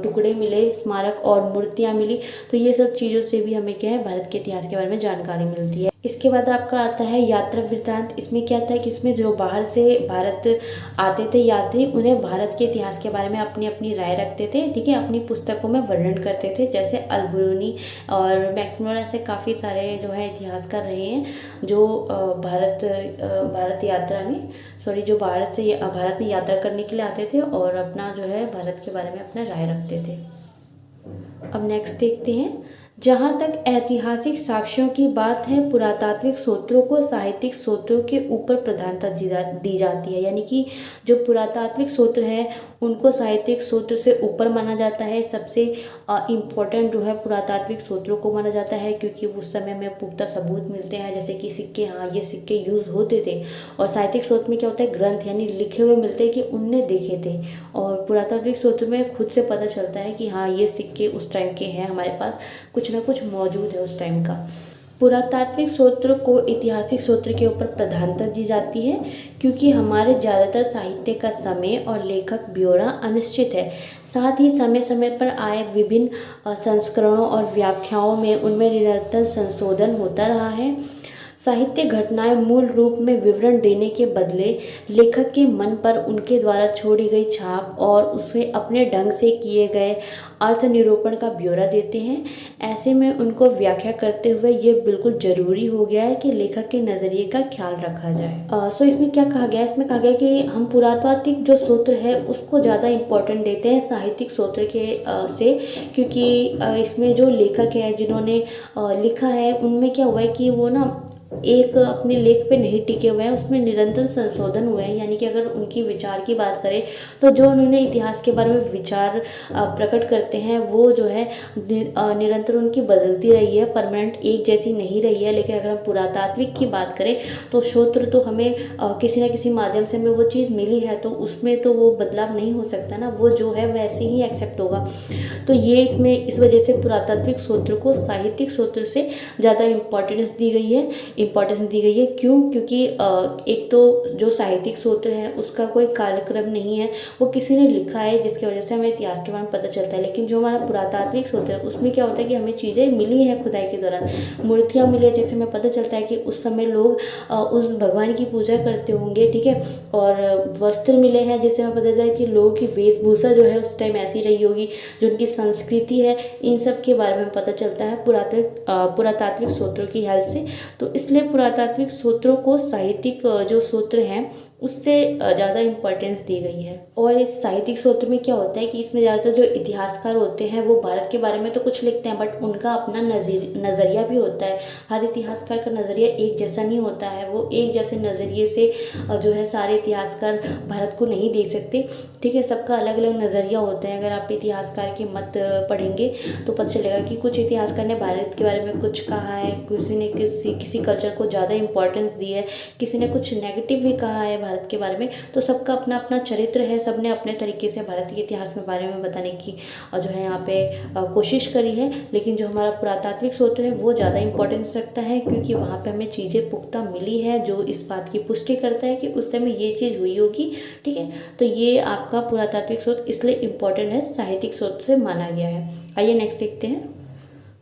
टुकड़े मिले, स्मारक और मूर्तियाँ मिली। तो ये सब चीज़ों से भी हमें क्या है, भारत के इतिहास के बारे में जानकारी मिलती है। इसके बाद आपका आता है यात्रा वृत्तांत। इसमें क्या था कि इसमें जो बाहर से भारत आते थे यात्री, उन्हें भारत के इतिहास के बारे में अपनी अपनी राय रखते थे, ठीक है, अपनी पुस्तकों में वर्णन करते थे, जैसे अलबरूनी और मैक्समोर, ऐसे काफ़ी सारे जो है इतिहासकार रहे हैं जो भारत यात्रा में जो भारत में यात्रा करने के लिए आते थे और अपना जो है भारत के बारे में अपना राय रखते थे। अब नेक्स्ट देखते हैं, जहाँ तक ऐतिहासिक साक्ष्यों की बात है, पुरातात्विक स्रोतों को साहित्यिक स्रोतों के ऊपर प्रधानता दी जाती है। यानी कि जो पुरातात्विक स्रोत है उनको साहित्यिक स्रोत से ऊपर माना जाता है। सबसे इम्पोर्टेंट जो है पुरातात्विक स्रोतों को माना जाता है, क्योंकि उस समय में पुख्ता सबूत मिलते हैं, जैसे कि सिक्के, हाँ ये सिक्के यूज़ होते थे। और साहित्यिक स्रोत में क्या होता है, ग्रंथ यानी लिखे हुए मिलते हैं कि उनने देखे थे। और पुरातात्विक स्रोत में खुद से पता चलता है कि हाँ ये सिक्के उस टाइम के हैं, हमारे पास कुछ ना कुछ मौजूद है उस टाइम का। पुरातात्विक स्रोत को ऐतिहासिक स्रोत के ऊपर प्रधानता दी जाती है, क्योंकि हमारे ज़्यादातर साहित्य का समय और लेखक ब्यौरा अनिश्चित है। साथ ही समय समय पर आए विभिन्न संस्करणों और व्याख्याओं में उनमें निरंतर संशोधन होता रहा है। साहित्य घटनाएं मूल रूप में विवरण देने के बदले लेखक के मन पर उनके द्वारा छोड़ी गई छाप और उसे अपने ढंग से किए गए अर्थ निरूपण का ब्यौरा देते हैं। ऐसे में उनको व्याख्या करते हुए ये बिल्कुल ज़रूरी हो गया है कि लेखक के नज़रिए का ख्याल रखा जाए। सो इसमें क्या कहा गया है, इसमें कहा गया कि हम पुरातात्विक जो सूत्र है उसको ज़्यादा इम्पोर्टेंट देते हैं साहित्यिक सूत्र के से, क्योंकि इसमें जो लेखक है जिन्होंने लिखा है उनमें क्या हुआ है कि वो ना एक अपने लेख पे नहीं टिके हुए हैं, उसमें निरंतर संशोधन हुए हैं। यानी कि अगर उनकी विचार की बात करें तो जो उन्होंने इतिहास के बारे में विचार प्रकट करते हैं वो जो है निरंतर उनकी बदलती रही है, परमानेंट एक जैसी नहीं रही है। लेकिन अगर हम पुरातात्विक की बात करें तो स्रोत तो हमें किसी न किसी माध्यम से हमें वो चीज़ मिली है, तो उसमें तो वो बदलाव नहीं हो सकता ना, वो जो है वैसे ही एक्सेप्ट होगा। तो ये इसमें इस वजह से पुरातात्विक स्रोत को साहित्यिक स्रोत से ज़्यादा इम्पोर्टेंस दी गई है। क्यों? क्योंकि एक तो जो साहित्यिक स्रोत है उसका कोई कार्यक्रम नहीं है, वो किसी ने लिखा है जिसकी वजह से हमें इतिहास के बारे में पता चलता है। लेकिन जो हमारा पुरातात्विक स्रोत है उसमें क्या होता है कि हमें चीज़ें मिली हैं खुदाई के दौरान, मूर्तियाँ मिली है जिससे हमें पता चलता है कि उस समय लोग उस भगवान की पूजा करते होंगे, ठीक है, और वस्त्र मिले हैं जिससे हमें पता चलता है कि लोगों की वेशभूषा जो है उस टाइम ऐसी रही होगी, जो उनकी संस्कृति है, इन सब के बारे में पता चलता है पुरातात्विक स्रोतों की हेल्प से। तो इसलिए पुरातात्विक सूत्रों को साहित्यिक जो सूत्र हैं उससे ज़्यादा इम्पोर्टेंस दी गई है। और इस साहित्यिक सूत्र में क्या होता है कि इसमें ज़्यादातर जो इतिहासकार होते हैं वो भारत के बारे में तो कुछ लिखते हैं, बट उनका अपना नज़रिया भी होता है। हर इतिहासकार का नज़रिया एक जैसा नहीं होता है, वो एक जैसे नज़रिए से जो है सारे इतिहासकार भारत को नहीं देख सकते, ठीक है, सबका अलग अलग नज़रिया होता है। अगर आप इतिहासकार के मत पढ़ेंगे तो पता चलेगा कि कुछ इतिहासकार ने भारत के बारे में कुछ कहा है, किसी ने किसी कल्चर को ज़्यादा इम्पोर्टेंस दी है, किसी ने कुछ नेगेटिव भी कहा है भारत के बारे में। तो सबका अपना अपना चरित्र है, सबने अपने तरीके से भारत के इतिहास में बारे में बताने की जो है यहाँ पे कोशिश करी है। लेकिन जो हमारा पुरातात्विक स्रोत है वो ज़्यादा इम्पोर्टेंस रखता है, क्योंकि वहाँ पे हमें चीज़ें पुख्ता मिली है जो इस बात की पुष्टि करता है कि उस समय ये चीज़ हुई होगी, ठीक है। तो ये आपका पुरातात्विक स्रोत इसलिए इम्पोर्टेंट है, साहित्यिक स्रोत से माना गया है। आइए नेक्स्ट देखते हैं।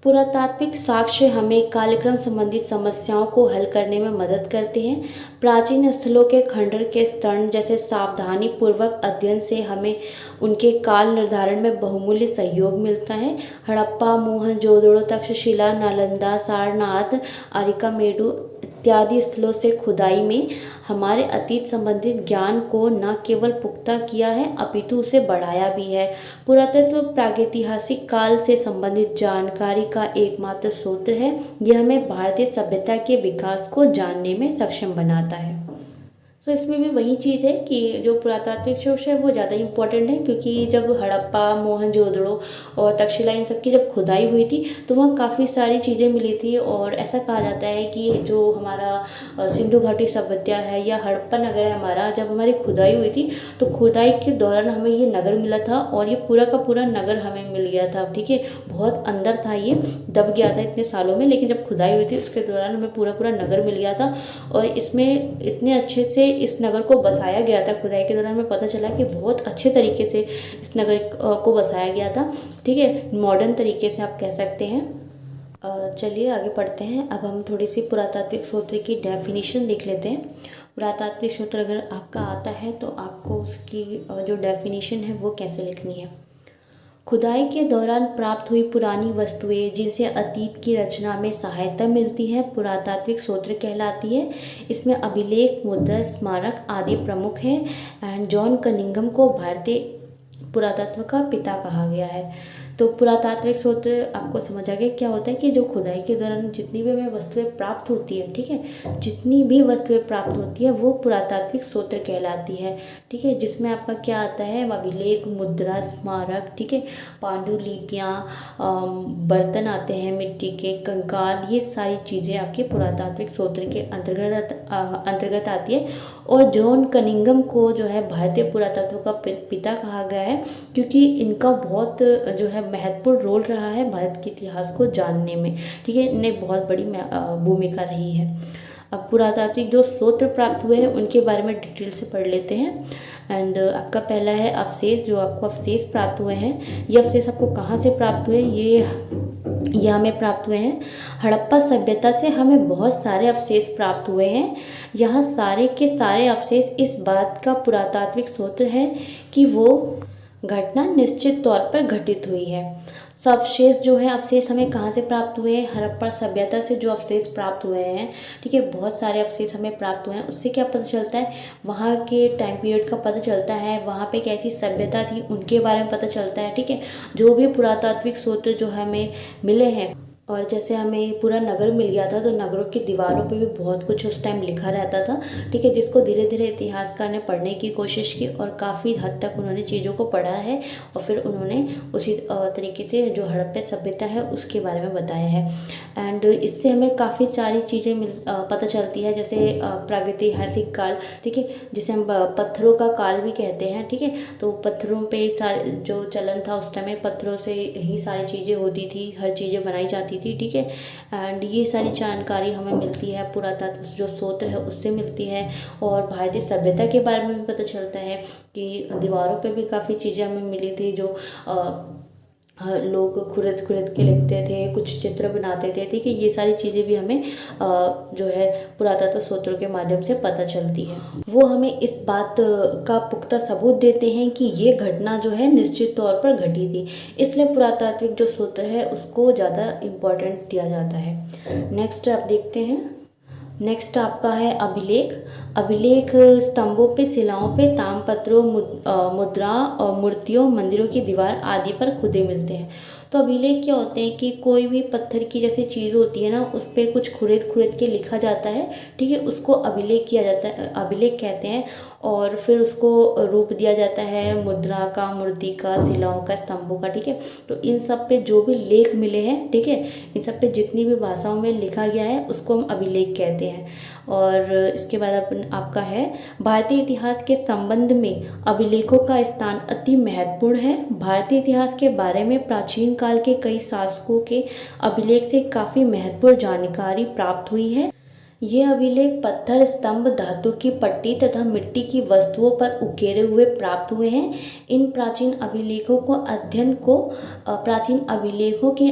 पुरातात्विक साक्ष्य हमें कालक्रम संबंधित समस्याओं को हल करने में मदद करते हैं। प्राचीन स्थलों के खंडर के स्तरण जैसे सावधानी पूर्वक अध्ययन से हमें उनके काल निर्धारण में बहुमूल्य सहयोग मिलता है। हड़प्पा, मोहनजोदड़ो, तक्षशिला, नालंदा, सारनाथ, अरिकामेडु इत्यादि स्थलों से खुदाई में हमारे अतीत संबंधित ज्ञान को न केवल पुख्ता किया है अपितु उसे बढ़ाया भी है। पुरातत्व प्रागैतिहासिक काल से संबंधित जानकारी का एकमात्र स्रोत है। यह हमें भारतीय सभ्यता के विकास को जानने में सक्षम बनाता है। सो इसमें भी वही चीज़ है कि जो पुरातात्विक सोर्स है वो ज़्यादा इम्पोर्टेंट है, क्योंकि जब हड़प्पा, मोहनजोदड़ो और तक्षशिला इन सब की जब खुदाई हुई थी तो वहाँ काफ़ी सारी चीज़ें मिली थी। और ऐसा कहा जाता है कि जो हमारा सिंधु घाटी सभ्यता है या हड़प्पा नगर है हमारा, जब हमारी खुदाई हुई थी तो खुदाई के दौरान हमें ये नगर मिला था और ये पूरा का पूरा नगर हमें मिल गया था। ठीक है, बहुत अंदर था, ये दब गया था इतने सालों में, लेकिन जब खुदाई हुई थी उसके दौरान हमें पूरा पूरा नगर मिल गया था। और इसमें इतने अच्छे से इस नगर को बसाया गया था। खुदाई के दौरान हमें पता चला कि बहुत अच्छे तरीके से इस नगर को बसाया गया था। ठीक है, मॉडर्न तरीके से आप कह सकते हैं। चलिए आगे पढ़ते हैं। अब हम थोड़ी सी पुरातात्विक सूत्र की डेफिनेशन देख लेते हैं। पुरातात्विक सूत्र अगर आपका आता है तो आपको उसकी जो डेफिनेशन है वो कैसे लिखनी है। खुदाई के दौरान प्राप्त हुई पुरानी वस्तुएं जिनसे अतीत की रचना में सहायता मिलती है पुरातात्विक सूत्र कहलाती है। इसमें अभिलेख, मुद्रा, स्मारक आदि प्रमुख हैं। एंड जॉन कनिंघम को भारतीय पुरातत्व का पिता कहा गया है। तो पुरातात्विक सूत्र आपको समझ आ गया क्या होता है कि जो खुदाई के दौरान जितनी भी हमें वस्तुएं प्राप्त होती है, ठीक है, जितनी भी वस्तुएं प्राप्त होती है वो पुरातात्विक सूत्र कहलाती है। ठीक है, जिसमें आपका क्या आता है, अभिलेख, मुद्रा, स्मारक, ठीक है, पांडुलिपियाँ, बर्तन आते हैं मिट्टी के, कंकाल, ये सारी चीज़ें आपके पुरातात्विक सूत्र के अंतर्गत आती है। और जॉन कनिंघम को जो है भारतीय पुरातत्व का पिता कहा गया है, क्योंकि इनका बहुत जो है महत्वपूर्ण रोल रहा है भारत के इतिहास को जानने में। ठीक है, इन्हें बहुत बड़ी भूमिका रही है। अब पुरातात्विक जो सूत्र प्राप्त हुए हैं उनके बारे में डिटेल से पढ़ लेते हैं। एंड आपका पहला है अवशेष। जो आपको अवशेष प्राप्त हुए हैं, ये अवशेष आपको कहाँ से प्राप्त हुए, ये हमें प्राप्त हुए हैं हड़प्पा सभ्यता से। हमें बहुत सारे अवशेष प्राप्त हुए हैं। यहाँ सारे के सारे अवशेष इस बात का पुरातात्विक सूत्र है कि वो घटना निश्चित तौर पर घटित हुई है। सब अवशेष जो है, अवशेष हमें कहाँ से प्राप्त हुए हैं, हड़प्पा सभ्यता से जो अवशेष प्राप्त हुए हैं। ठीक है, बहुत सारे अवशेष हमें प्राप्त हुए हैं। उससे क्या पता चलता है, वहाँ के टाइम पीरियड का पता चलता है, वहाँ पे कैसी सभ्यता थी उनके बारे में पता चलता है। ठीक है, जो भी पुरातात्विक सूत्र जो हमें मिले हैं, और जैसे हमें पूरा नगर मिल गया था तो नगरों की दीवारों पे भी बहुत कुछ उस टाइम लिखा रहता था। ठीक है, जिसको धीरे धीरे इतिहासकार ने पढ़ने की कोशिश की और काफ़ी हद तक उन्होंने चीज़ों को पढ़ा है और फिर उन्होंने उसी तरीके से जो हड़प्पा सभ्यता है उसके बारे में बताया है। एंड इससे हमें काफ़ी सारी चीज़ें पता चलती है, जैसे प्रागैतिहासिक काल, ठीक है, जिसे हम पत्थरों का काल भी कहते हैं। ठीक है, तो पत्थरों पे सारे जो चलन था उस टाइम में पत्थरों से ही सारी चीज़ें होती थी, हर चीज़ें बनाई जाती थी। ठीक है, एंड ये सारी जानकारी हमें मिलती है पुरातत्व जो सूत्र है उससे मिलती है। और भारतीय सभ्यता के बारे में भी पता चलता है कि दीवारों पे भी काफ़ी चीज़ें हमें मिली थी जो लोग खुरद के लिखते थे, कुछ चित्र बनाते थे। ठीक है, ये सारी चीज़ें भी हमें जो है पुरातत्व सूत्रों के माध्यम से पता चलती है। वो हमें इस बात का पुख्ता सबूत देते हैं कि ये घटना जो है निश्चित तौर पर घटी थी, इसलिए पुरातात्विक जो सूत्र है उसको ज़्यादा इम्पोर्टेंट दिया जाता है। नेक्स्ट आप देखते हैं, नेक्स्ट आपका है अभिलेख। अभिलेख स्तंभों पे, शिलाओं पे, तामपत्रों, मुद्रा और मूर्तियों, मंदिरों की दीवार आदि पर खुदे मिलते हैं। तो अभिलेख क्या होते हैं कि कोई भी पत्थर की जैसी चीज़ होती है ना, उस पर कुछ खुरेद के लिखा जाता है। ठीक है, उसको अभिलेख किया जाता है, अभिलेख कहते हैं। और फिर उसको रूप दिया जाता है मुद्रा का, मूर्ति का, शिलाओं का, स्तंभों का। ठीक है, तो इन सब पे जो भी लेख मिले हैं, ठीक है, इन सब पे जितनी भी भाषाओं में लिखा गया है उसको हम अभिलेख कहते हैं। और इसके बाद आपका है भारतीय इतिहास के संबंध में अभिलेखों का स्थान अति महत्वपूर्ण है। भारतीय इतिहास के बारे में प्राचीन काल के कई शासकों के अभिलेख से काफ़ी महत्वपूर्ण जानकारी प्राप्त हुई है। ये अभिलेख पत्थर, स्तंभ, धातु की पट्टी तथा मिट्टी की वस्तुओं पर उकेरे हुए प्राप्त हुए हैं। इन प्राचीन अभिलेखों के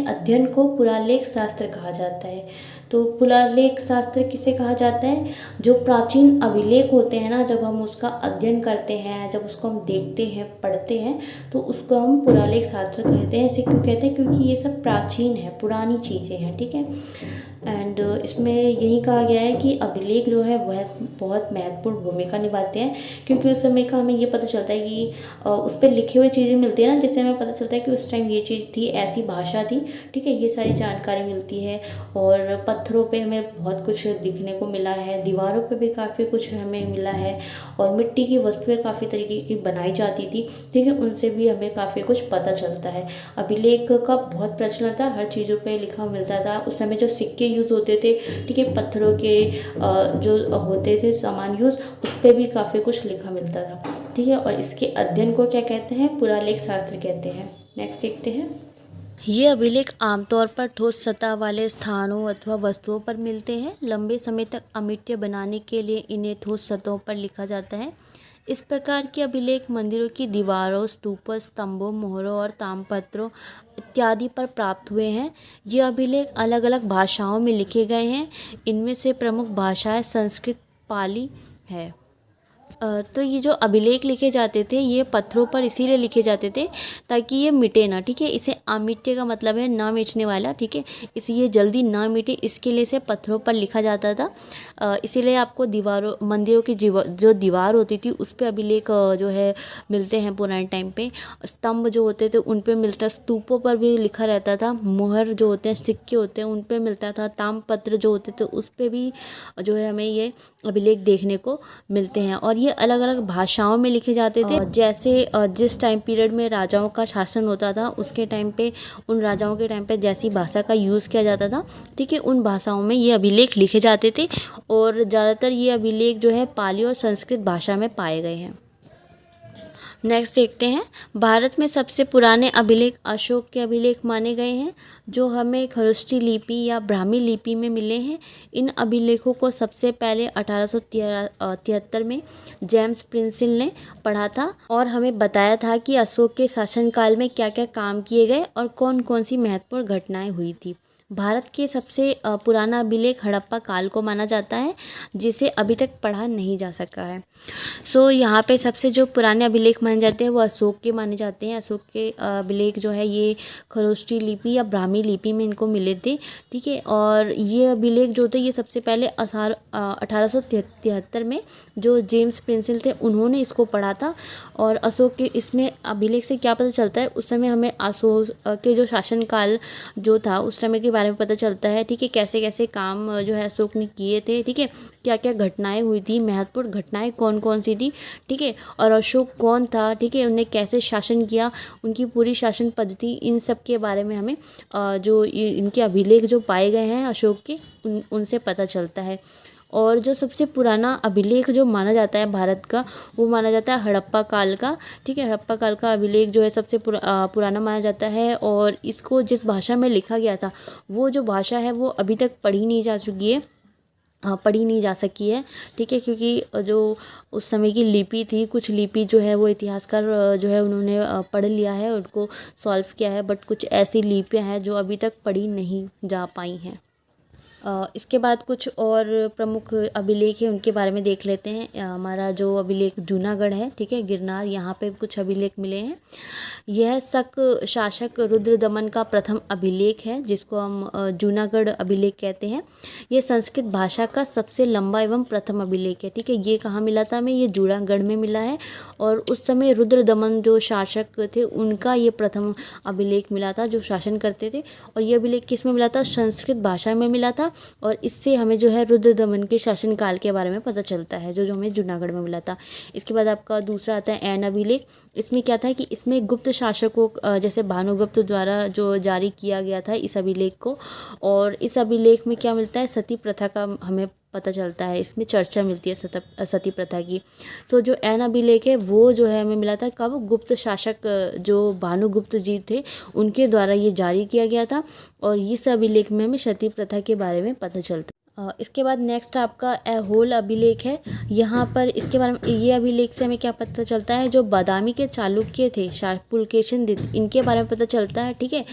अध्ययन को पुरालेख शास्त्र कहा जाता है। तो पुरालेख शास्त्र किसे कहा जाता है, जो प्राचीन अभिलेख होते हैं ना, जब हम उसका अध्ययन करते हैं, जब उसको हम देखते हैं, पढ़ते हैं, तो उसको हम पुरालेख शास्त्र कहते हैं। ऐसे क्यों कहते हैं, क्योंकि ये सब प्राचीन है, पुरानी चीज़ें हैं। ठीक है, एंड इसमें यही कहा गया है कि अभिलेख जो है वह बहुत महत्वपूर्ण भूमिका निभाते हैं, क्योंकि उस समय का हमें ये पता चलता है कि उस पर लिखे हुए चीज़ें मिलती है ना, जिससे हमें पता चलता है कि उस टाइम ये चीज़ थी, ऐसी भाषा थी, ठीक है, ये सारी जानकारी मिलती है। और पत्थरों पे हमें बहुत कुछ दिखने को मिला है, दीवारों पे भी काफ़ी कुछ हमें मिला है, और मिट्टी की वस्तुएं काफ़ी तरीके की बनाई जाती थी, ठीक है, उनसे भी हमें काफ़ी कुछ पता चलता है। अभिलेख का बहुत प्रचलन था, हर चीज़ों पे लिखा मिलता था। उस समय जो सिक्के यूज़ होते थे, ठीक है, पत्थरों के जो होते थे सामान यूज़, उस पर भी काफ़ी कुछ लिखा मिलता था, ठीक है। और इसके अध्ययन को क्या कहते हैं? पुरालेख शास्त्र कहते हैं। नेक्स्ट देखते हैं। ये अभिलेख आमतौर पर ठोस सतह वाले स्थानों अथवा वस्तुओं पर मिलते हैं। लंबे समय तक अमिट्य बनाने के लिए इन्हें ठोस सतहों पर लिखा जाता है। इस प्रकार के अभिलेख मंदिरों की दीवारों, स्तूपों, स्तंभों, मोहरों और ताम्रपत्रों इत्यादि पर प्राप्त हुए हैं। ये अभिलेख अलग अलग भाषाओं में लिखे गए हैं। इनमें से प्रमुख भाषाएं संस्कृत, पाली है। तो ये जो अभिलेख लिखे जाते थे, ये पत्थरों पर इसीलिए लिखे जाते थे ताकि ये मिटे ना, ठीक है। इसे अमिट्य का मतलब है ना मिटने वाला, ठीक है। इसे ये जल्दी ना मिटे, इसके लिए इसे पत्थरों पर लिखा जाता था। इसीलिए आपको दीवारों, मंदिरों की जो दीवार होती थी उस पर अभिलेख जो है मिलते हैं पुराने टाइम पे। स्तंभ जो होते थे उन पर मिलता, स्तूपों पर भी लिखा रहता था। मोहर जो होते हैं, सिक्के होते हैं, उन पर मिलता था। ताम्रपत्र जो होते थे उस पर भी जो है हमें ये अभिलेख देखने को मिलते हैं। और ये अलग अलग भाषाओं में लिखे जाते थे। जैसे जिस टाइम पीरियड में राजाओं का शासन होता था, उसके टाइम पे, उन राजाओं के टाइम पे जैसी भाषा का यूज़ किया जाता था, ठीक है, उन भाषाओं में ये अभिलेख लिखे जाते थे। और ज़्यादातर ये अभिलेख जो है पाली और संस्कृत भाषा में पाए गए हैं। नेक्स्ट देखते हैं। भारत में सबसे पुराने अभिलेख अशोक के अभिलेख माने गए हैं, जो हमें खरोष्ठी लिपि या ब्राह्मी लिपि में मिले हैं। इन अभिलेखों को सबसे पहले 1873 में जेम्स प्रिंसिल ने पढ़ा था और हमें बताया था कि अशोक के शासनकाल में क्या क्या काम किए गए और कौन कौन सी महत्वपूर्ण घटनाएं हुई थी। भारत के सबसे पुराना अभिलेख हड़प्पा काल को माना जाता है, जिसे अभी तक पढ़ा नहीं जा सका है। सो यहाँ पे सबसे जो पुराने अभिलेख माने जाते हैं वो अशोक के माने जाते हैं। अशोक के अभिलेख जो है ये खरोष्ठी लिपि या ब्राह्मी लिपि में इनको मिले थे, ठीक है। और ये अभिलेख जो थे ये सबसे पहले 1873 में जो जेम्स प्रिंसिल थे उन्होंने इसको पढ़ा था। और अशोक के इसमें अभिलेख से क्या पता चलता है, उस समय हमें अशोक के जो शासनकाल जो था उस समय के बारे में पता चलता है, ठीक है, कैसे कैसे काम जो है अशोक ने किए थे, ठीक है, क्या क्या घटनाएं हुई थी, महत्वपूर्ण घटनाएं कौन कौन सी थी, ठीक है, और अशोक कौन था, ठीक है, उन्हें कैसे शासन किया, उनकी पूरी शासन पद्धति, इन सब के बारे में हमें जो इनके अभिलेख जो पाए गए हैं अशोक के उनसे पता चलता है। और जो सबसे पुराना अभिलेख जो माना जाता है भारत का, वो माना जाता है हड़प्पा काल का, ठीक है। हड़प्पा काल का अभिलेख जो है सबसे पुराना माना जाता है। और इसको जिस भाषा में लिखा गया था वो जो भाषा है वो अभी तक पढ़ी नहीं जा चुकी है, पढ़ी नहीं जा सकी है, ठीक है, क्योंकि जो उस समय की लिपि थी, कुछ लिपि जो है वो इतिहासकार जो है उन्होंने पढ़ लिया है, उनको सॉल्व किया है, बट कुछ ऐसी लिपियाँ हैं जो अभी तक पढ़ी नहीं जा पाई हैं। इसके बाद कुछ और प्रमुख अभिलेख है उनके बारे में देख लेते हैं। हमारा जो अभिलेख जूनागढ़ है, ठीक है, गिरनार, यहाँ पे कुछ अभिलेख मिले हैं। यह शक शासक रुद्रदमन का प्रथम अभिलेख है, जिसको हम जूनागढ़ अभिलेख कहते हैं। ये संस्कृत भाषा का सबसे लंबा एवं प्रथम अभिलेख है, ठीक है। ये कहाँ मिला था हमें? ये जूनागढ़ में मिला है। और उस समय रुद्रदमन जो शासक थे उनका ये प्रथम अभिलेख मिला था, जो शासन करते थे। और ये अभिलेख किस में मिला था? संस्कृत भाषा में मिला था। और इससे हमें जो है रुद्रदमन के शासनकाल के बारे में पता चलता है, जो हमें जूनागढ़ में मिला था। इसके बाद आपका दूसरा आता है ऐन अभिलेख। इसमें क्या था कि इसमें गुप्त शासकों जैसे भानुगुप्त द्वारा जो जारी किया गया था इस अभिलेख को। और इस अभिलेख में क्या मिलता है? सती प्रथा का हमें पता चलता है, इसमें चर्चा मिलती है सती प्रथा की। तो जो ऐन अभिलेख है वो जो है हमें मिला था कब? गुप्त शासक जो भानुगुप्त जी थे उनके द्वारा ये जारी किया गया था। और इस अभिलेख में हमें सती प्रथा के बारे में पता चलता है। इसके बाद नेक्स्ट आपका ऐहोल अभिलेख है। यहाँ पर इसके बारे में, ये अभिलेख से हमें क्या पता चलता है? जो बादामी के चालुक्य थे, पुलकेशिन दत्त, इनके बारे में पता चलता है, ठीक है,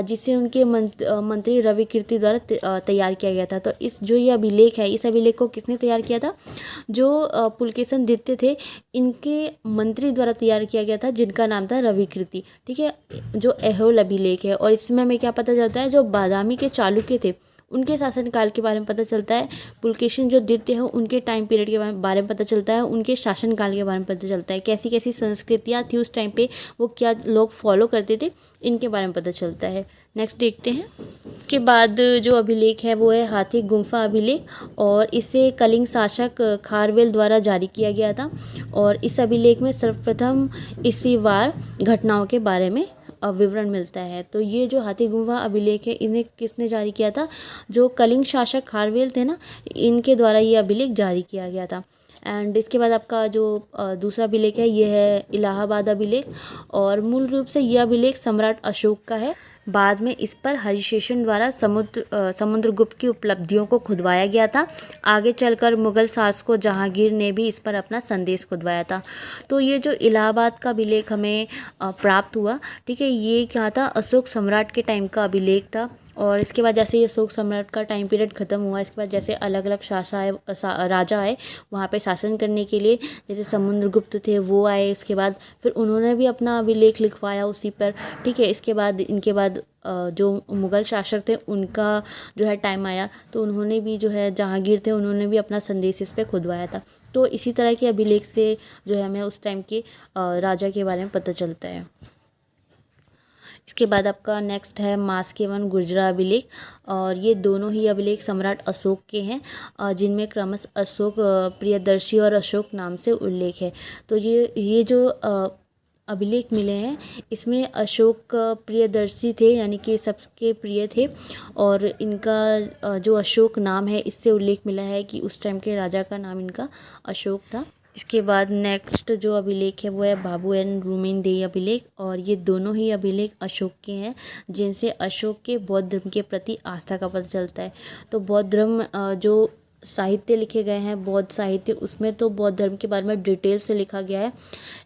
जिसे उनके मंत्री रविकीर्ति द्वारा तैयार किया गया था। तो इस जो ये अभिलेख है, इस अभिलेख को किसने तैयार किया था? जो पुलकेशिन दत्त थे, इनके मंत्री द्वारा तैयार किया गया था, जिनका नाम था रविकीर्ति, ठीक है, जो ऐहोल अभिलेख है। और इसमें हमें क्या पता चलता है? जो बादामी के चालुक्य थे उनके शासनकाल के बारे में पता चलता है। पुलकेशिन जो द्वितीय है उनके टाइम पीरियड के बारे में पता चलता है, उनके शासनकाल के बारे में पता चलता है, कैसी कैसी संस्कृतियाँ थी उस टाइम पे, वो क्या लोग फॉलो करते थे, इनके बारे में पता चलता है। नेक्स्ट देखते हैं। इसके बाद जो अभिलेख है वो है हाथी गुम्फा अभिलेख, और इसे कलिंग शासक खारवेल द्वारा जारी किया गया था। और इस अभिलेख में सर्वप्रथम ईस्वीवार घटनाओं के बारे में विवरण मिलता है। तो ये जो हाथी गुम्फा अभिलेख है इन्हें किसने जारी किया था? जो कलिंग शासक खारवेल थे ना, इनके द्वारा ये अभिलेख जारी किया गया था। एंड इसके बाद आपका जो दूसरा अभिलेख है ये है इलाहाबाद अभिलेख, और मूल रूप से यह अभिलेख सम्राट अशोक का है। बाद में इस पर हरिशेषन द्वारा समुद्रगुप्त की उपलब्धियों को खुदवाया गया था। आगे चलकर मुगल शासकों जहांगीर ने भी इस पर अपना संदेश खुदवाया था। तो ये जो इलाहाबाद का अभिलेख हमें प्राप्त हुआ, ठीक है, ये क्या था? अशोक सम्राट के टाइम का अभिलेख था। और इसके बाद जैसे ये अशोक सम्राट का टाइम पीरियड ख़त्म हुआ, इसके बाद जैसे अलग अलग राजा आए वहाँ पे शासन करने के लिए, जैसे समुद्रगुप्त थे वो आए, उसके बाद फिर उन्होंने भी अपना अभिलेख लिखवाया उसी पर, ठीक है। इसके बाद इनके बाद जो मुग़ल शासक थे उनका जो है टाइम आया, तो उन्होंने भी जो है जहांगीर थे उन्होंने भी अपना संदेश इस पर खुदवाया था। तो इसी तरह के अभिलेख से जो है हमें उस टाइम के राजा के बारे में पता चलता है। इसके बाद आपका नेक्स्ट है मास्क एवं गुर्जरा अभिलेख, और ये दोनों ही अभिलेख सम्राट अशोक के हैं, जिनमें क्रमशः अशोक प्रियदर्शी और अशोक नाम से उल्लेख है। तो ये जो अभिलेख मिले हैं इसमें अशोक प्रियदर्शी थे, यानी कि सबके प्रिय थे, और इनका जो अशोक नाम है इससे उल्लेख मिला है कि उस टाइम के राजा का नाम इनका अशोक था। इसके बाद नेक्स्ट जो अभिलेख है वो है बाबू एंड रूमेनदेही अभिलेख, और ये दोनों ही अभिलेख अशोक के हैं, जिनसे अशोक के बौद्ध धर्म के प्रति आस्था का पता चलता है। तो बौद्ध धर्म जो साहित्य लिखे गए हैं, बौद्ध साहित्य, उसमें तो बौद्ध धर्म के बारे में डिटेल से लिखा गया है,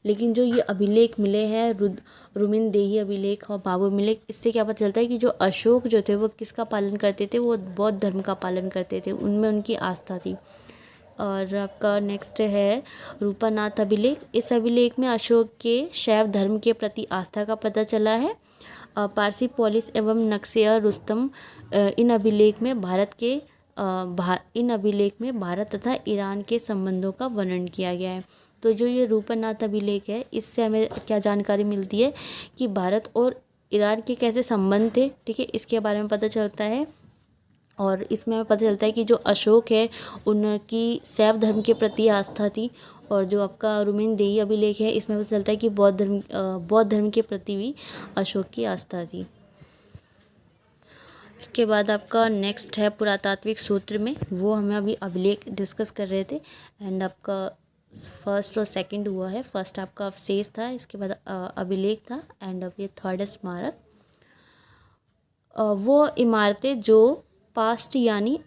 लेकिन जो ये अभिलेख मिले हैं रूमेनदेही अभिलेख और बाबू अभिलेख, इससे क्या पता चलता है कि जो अशोक जो थे वो किसका पालन करते थे? वो बौद्ध धर्म का पालन करते थे, उनमें उनकी आस्था थी। और आपका नेक्स्ट है रूपानाथ अभिलेख। इस अभिलेख में अशोक के शैव धर्म के प्रति आस्था का पता चला है। पारसी पॉलिस एवं नक्शे रुस्तम, इन अभिलेख में भारत तथा ईरान के संबंधों का वर्णन किया गया है। तो जो ये रूपानाथ अभिलेख है इससे हमें क्या जानकारी मिलती है कि भारत और ईरान के कैसे संबंध थे, ठीक है, इसके बारे में पता चलता है। और इसमें हमें पता चलता है कि जो अशोक है उनकी शैव धर्म के प्रति आस्था थी, और जो आपका रूमेनदेही अभिलेख है इसमें पता चलता है कि बौद्ध धर्म के प्रति भी अशोक की आस्था थी। इसके बाद आपका नेक्स्ट है पुरातात्विक सूत्र में, वो हमें अभी अभिलेख डिस्कस कर रहे थे, एंड आपका फर्स्ट और सेकंड हुआ है। फर्स्ट आपका अवशेष था, इसके बाद अभिलेख था, एंड अब ये थर्ड है स्मारक। वो इमारतें जो पास्ट यानी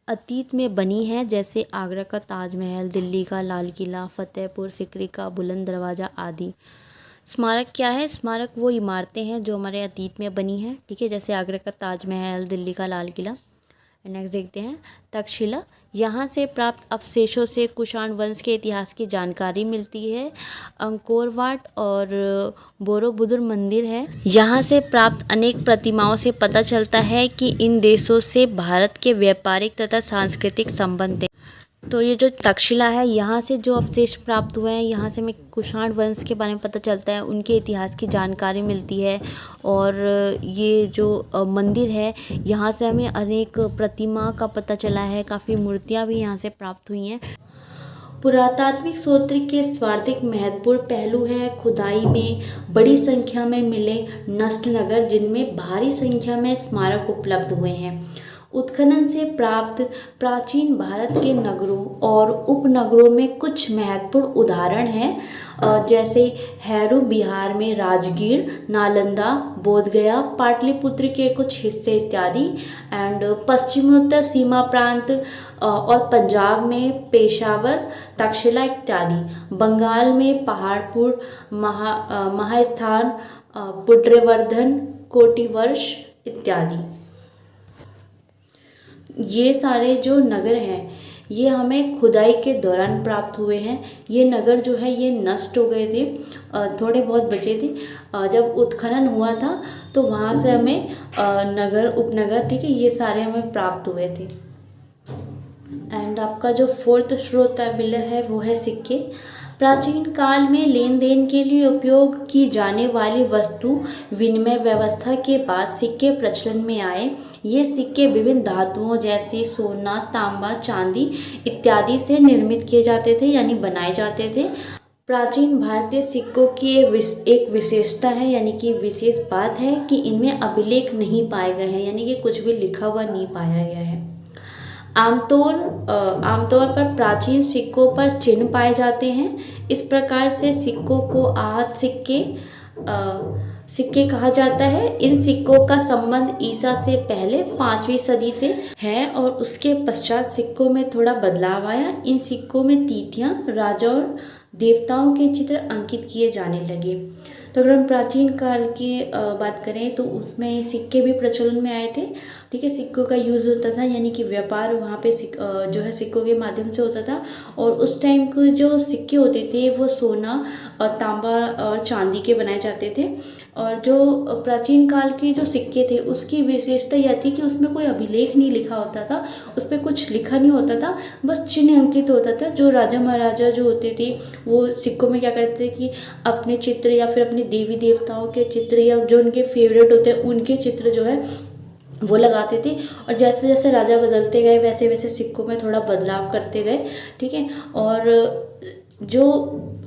अतीत में बनी हैं, जैसे आगरा का ताजमहल, दिल्ली का लाल किला, फतेहपुर सिकरी का बुलंद दरवाज़ा आदि। स्मारक क्या है? स्मारक वो इमारतें हैं जो हमारे अतीत में बनी हैं, ठीक है, जैसे आगरा का ताजमहल, दिल्ली का लाल किला। नेक्स्ट देखते हैं तक्षशिला। यहाँ से प्राप्त अवशेषों से कुषाण वंश के इतिहास की जानकारी मिलती है। अंकोर वाट और बोरोबुदुर मंदिर है। यहाँ से प्राप्त अनेक प्रतिमाओं से पता चलता है कि इन देशों से भारत के व्यापारिक तथा सांस्कृतिक संबंध हैं। तो ये जो तक्षशिला है, यहाँ से जो अवशेष प्राप्त हुए हैं, यहाँ से हमें कुषाण वंश के बारे में पता चलता है, उनके इतिहास की जानकारी मिलती है। और ये जो मंदिर है, यहाँ से हमें अनेक प्रतिमा का पता चला है, काफ़ी मूर्तियाँ भी यहाँ से प्राप्त हुई हैं। पुरातात्विक सूत्र के सर्वाधिक महत्वपूर्ण पहलू हैं खुदाई में बड़ी संख्या में मिले नष्ट नगर, जिनमें भारी संख्या में स्मारक उपलब्ध हुए हैं। उत्खनन से प्राप्त प्राचीन भारत के नगरों और उपनगरों में कुछ महत्वपूर्ण उदाहरण हैं, जैसे हैरू बिहार में राजगीर, नालंदा, बोधगया, पाटलिपुत्र के कुछ हिस्से इत्यादि, एंड पश्चिमोत्तर सीमा प्रांत और पंजाब में पेशावर, तक्षशिला इत्यादि। बंगाल में पहाड़पुर, महास्थान, पुड्रेवर्धन, कोटिवर्ष इत्यादि। ये सारे जो नगर हैं ये हमें खुदाई के दौरान प्राप्त हुए हैं। ये नगर जो है ये नष्ट हो गए थे, थोड़े बहुत बचे थे। जब उत्खनन हुआ था तो वहाँ से हमें नगर उपनगर, ठीक है, ये सारे हमें प्राप्त हुए थे। एंड आपका जो फोर्थ स्रोत है वो है सिक्के। प्राचीन काल में लेन देन के लिए उपयोग की जाने वाली वस्तु विनिमय व्यवस्था के बाद सिक्के प्रचलन में आए। ये सिक्के विभिन्न धातुओं जैसे सोना, तांबा, चांदी इत्यादि से निर्मित किए जाते थे, यानी बनाए जाते थे। प्राचीन भारतीय सिक्कों की एक विशेषता है, यानी कि विशेष बात है कि इनमें अभिलेख नहीं पाए गए हैं, यानी कि कुछ भी लिखा हुआ नहीं पाया गया है। आमतौर पर प्राचीन सिक्कों पर चिन्ह पाए जाते हैं। इस प्रकार से सिक्कों को आहत सिक्के कहा जाता है। इन सिक्कों का संबंध ईसा से पहले 5वीं सदी से है और उसके पश्चात सिक्कों में थोड़ा बदलाव आया। इन सिक्कों में तिथियां, राजा और देवताओं के चित्र अंकित किए जाने लगे। तो अगर हम प्राचीन काल की बात करें तो उसमें सिक्के भी प्रचलन में आए थे, ठीक है। सिक्कों का यूज़ होता था, यानी कि व्यापार वहाँ पे जो है सिक्कों के माध्यम से होता था। और उस टाइम के जो सिक्के होते थे वो सोना और तांबा और चांदी के बनाए जाते थे। और जो प्राचीन काल के जो सिक्के थे उसकी विशेषता यह थी कि उसमें कोई अभिलेख नहीं लिखा होता था, उस पर कुछ लिखा नहीं होता था, बस चिन्ह अंकित होता था। जो राजा महाराजा जो होते थे वो सिक्कों में क्या करते थे कि अपने चित्र या फिर अपने देवी देवताओं के चित्र या जो उनके फेवरेट होते हैं उनके चित्र जो है वो लगाते थे। और जैसे जैसे राजा बदलते गए वैसे वैसे सिक्कों में थोड़ा बदलाव करते गए, ठीक है। और जो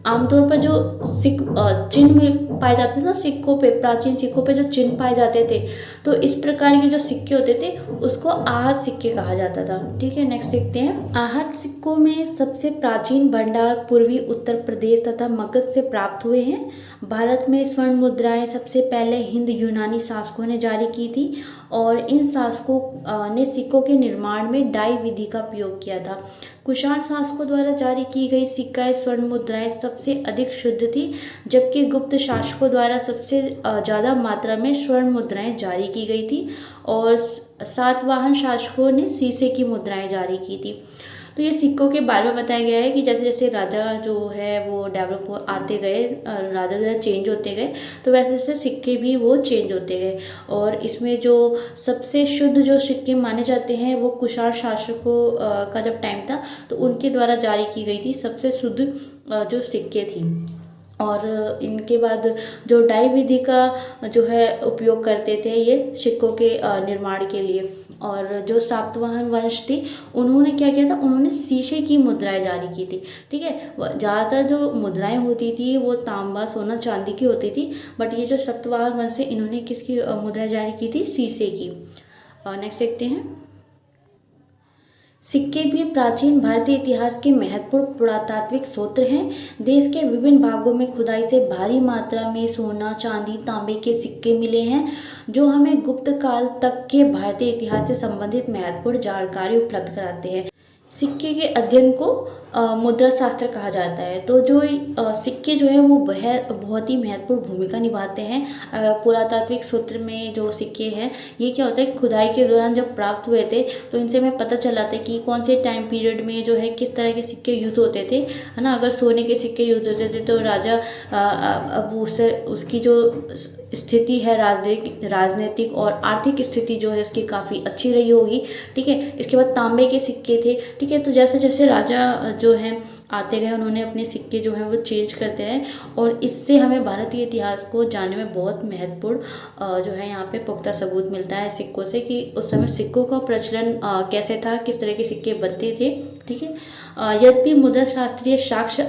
आमतौर पर जो चिन्ह पाए जाते थे ना सिक्कों पे, प्राचीन सिक्कों पे जो चिन्ह पाए जाते थे, तो इस प्रकार के जो सिक्के होते थे उसको आहत सिक्के कहा जाता था, ठीक है। नेक्स्ट देखते हैं। आहत सिक्कों में सबसे प्राचीन भंडार पूर्वी उत्तर प्रदेश तथा मगध से प्राप्त हुए हैं। भारत में स्वर्ण मुद्राएं सबसे पहले हिंद यूनानी शासकों ने जारी की थी और इन शासकों ने सिक्कों के निर्माण में डाई विधि का प्रयोग किया था। कुषाण शासकों द्वारा जारी की गई सिक्का स्वर्ण मुद्राएं सबसे अधिक शुद्ध थी, जबकि गुप्त शासकों द्वारा सबसे ज़्यादा मात्रा में स्वर्ण मुद्राएं जारी की गई थी और सातवाहन शासकों ने शीशे की मुद्राएं जारी की थी। तो ये सिक्कों के बारे में बताया गया है कि जैसे जैसे राजा जो है वो डेवलप हो आते गए, राजा जो है चेंज होते गए, तो वैसे वैसे सिक्के भी वो चेंज होते गए। और इसमें जो सबसे शुद्ध जो सिक्के माने जाते हैं वो कुषाण शासकों का जब टाइम था तो उनके द्वारा जारी की गई थी सबसे शुद्ध जो सिक्के थी। और इनके बाद जो डाई विधि का जो है उपयोग करते थे ये सिक्कों के निर्माण के लिए। और जो सातवाहन वंश थी उन्होंने क्या किया था, उन्होंने शीशे की मुद्राएं जारी की थी, ठीक है। ज़्यादातर जो मुद्राएं होती थी वो तांबा, सोना, चांदी की होती थी, बट ये जो सातवाहन वंश है इन्होंने किसकी मुद्राएं जारी की थी, शीशे की। नेक्स्ट देखते हैं। सिक्के भी प्राचीन भारतीय इतिहास के महत्वपूर्ण पुरातात्विक स्रोत हैं। देश के विभिन्न भागों में खुदाई से भारी मात्रा में सोना, चांदी, तांबे के सिक्के मिले हैं जो हमें गुप्त काल तक के भारतीय इतिहास से संबंधित महत्वपूर्ण जानकारी उपलब्ध कराते हैं। सिक्के के अध्ययन को मुद्रा शास्त्र कहा जाता है। तो जो सिक्के जो है वो बहुत ही महत्वपूर्ण भूमिका निभाते हैं। पुरातात्विक सूत्र में जो सिक्के हैं ये क्या होता है, खुदाई के दौरान जब प्राप्त हुए थे तो इनसे हमें पता चला था कि कौन से टाइम पीरियड में जो है किस तरह के सिक्के यूज़ होते थे, है ना। अगर सोने के सिक्के यूज़ होते थे तो राजा अब उसकी जो स्थिति है राजनीतिक और आर्थिक स्थिति जो है उसकी काफ़ी अच्छी रही होगी, ठीक है। इसके बाद तांबे के सिक्के थे, ठीक है। तो जैसे जैसे राजा जो हैं आते गए उन्होंने अपने सिक्के जो हैं वो चेंज करते रहे और इससे हमें भारतीय इतिहास को जानने में बहुत महत्वपूर्ण जो है यहाँ पे पुख्ता सबूत मिलता है सिक्कों से कि उस समय सिक्कों का प्रचलन कैसे था, किस तरह के सिक्के बनते थे, ठीक है। यद्यपि मुद्रा शास्त्रीय साक्ष्य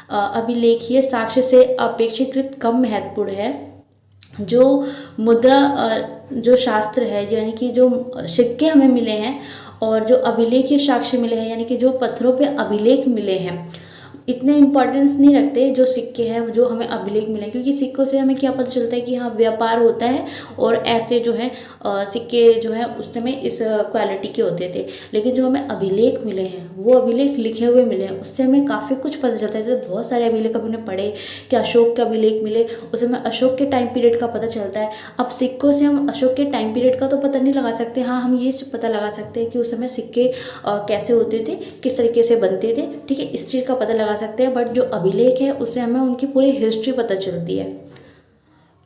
अभिलेखीय साक्ष्य से अपेक्षाकृत कम महत्वपूर्ण है। जो मुद्रा जो शास्त्र है यानी कि जो सिक्के हमें मिले हैं और जो अभिलेखीय साक्ष्य मिले हैं यानी कि जो पत्थरों पे अभिलेख मिले हैं इतने इम्पोर्टेंस नहीं रखते जो सिक्के हैं जो हमें अभिलेख मिले, क्योंकि सिक्कों से हमें क्या पता चलता है कि हाँ व्यापार होता है और ऐसे जो है सिक्के जो है उस समय इस क्वालिटी के होते थे। लेकिन जो हमें अभिलेख मिले हैं वो अभिलेख लिखे हुए मिले हैं, उससे हमें काफ़ी कुछ पता चलता है। जैसे बहुत सारे अभिलेख अपने पढ़े कि अशोक के अभिलेख मिले, उससे हमें अशोक के टाइम पीरियड का पता चलता है। अब सिक्कों से हम अशोक के टाइम पीरियड का तो पता नहीं लगा सकते, हाँ हम ये पता लगा सकते हैं कि उस समय सिक्के कैसे होते थे, किस तरीके से बनते थे, ठीक है, इस चीज़ का पता लगा सकते हैं। बट जो अभिलेख है उससे हमें उनकी पूरी हिस्ट्री पता चलती है।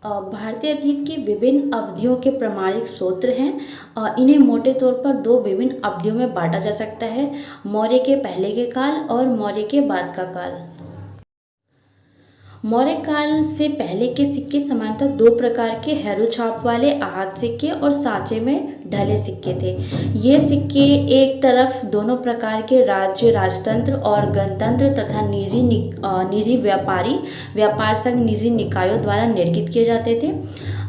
भारतीय अतीत की विभिन्न अवधियों के प्रामाणिक सूत्र हैं। इन्हें मोटे तौर पर दो विभिन्न अवधियों में बांटा जा सकता है, मौर्य के पहले के काल और मौर्य के बाद का काल। मौर्य काल से पहले के सिक्के सामान्यतः दो प्रकार के हैरो छाप वाले आहत सिक्के और सांचे में ढले सिक्के थे। ये सिक्के एक तरफ दोनों प्रकार के राज्य, राजतंत्र और गणतंत्र तथा निजी व्यापार संघ निजी निकायों द्वारा निर्मित किए जाते थे।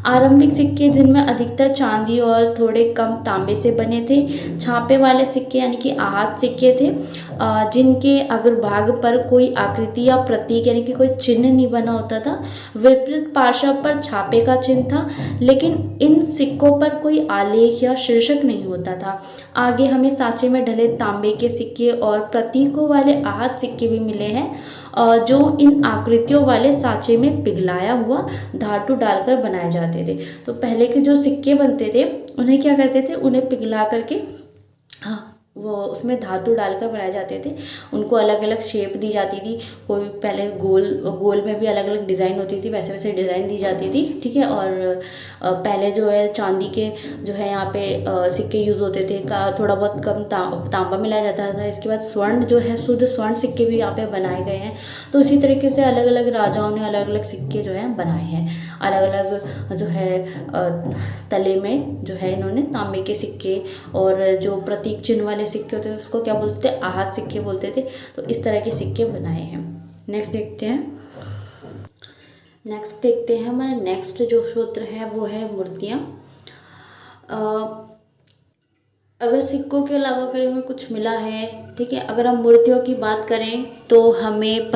आरंभिक सिक्के जिनमें अधिकतर चांदी और थोड़े कम तांबे से बने थे। छापे वाले सिक्के यानी कि आहत सिक्के थे जिनके अग्रभाग पर कोई आकृति या प्रतीक यानी कि कोई चिन्ह नहीं बना होता था। विपरीत पार्श्व पर छापे का चिन्ह था, लेकिन इन सिक्कों पर कोई आलेख या शीर्षक नहीं होता था। आगे हमें सांचे में ढले तांबे के सिक्के और प्रतीकों वाले आहत सिक्के भी मिले हैं जो इन आकृतियों वाले सांचे में पिघलाया हुआ धातु डालकर बनाए जाते थे। तो पहले के जो सिक्के बनते थे उन्हें क्या करते थे, उन्हें पिघला करके हाँ वो उसमें धातु डालकर बनाए जाते थे। उनको अलग अलग शेप दी जाती थी, कोई पहले गोल में भी अलग अलग डिज़ाइन होती थी, वैसे वैसे डिज़ाइन दी जाती थी, ठीक है। और पहले जो है चांदी के जो है यहाँ पे सिक्के यूज़ होते थे, थोड़ा बहुत कम तांबा मिलाया जाता था। इसके बाद स्वर्ण जो है शुद्ध स्वर्ण सिक्के भी यहाँ पे बनाए गए हैं। तो इसी तरीके से अलग अलग राजाओं ने अलग अलग सिक्के जो है बनाए हैं। अलग अलग जो है तले में जो है इन्होंने तांबे के सिक्के और जो प्रतीक चिन्ह वाले सिक्के होते थे उसको क्या बोलते थे, आहत सिक्के बोलते थे। तो इस तरह के सिक्के बनाए हैं। नेक्स्ट देखते हैं हमारा नेक्स्ट जो सूत्र है वो है मूर्तियाँ। अगर सिक्कों के अलावा अगर हमें कुछ मिला है, ठीक है, अगर हम मूर्तियों की बात करें तो हमें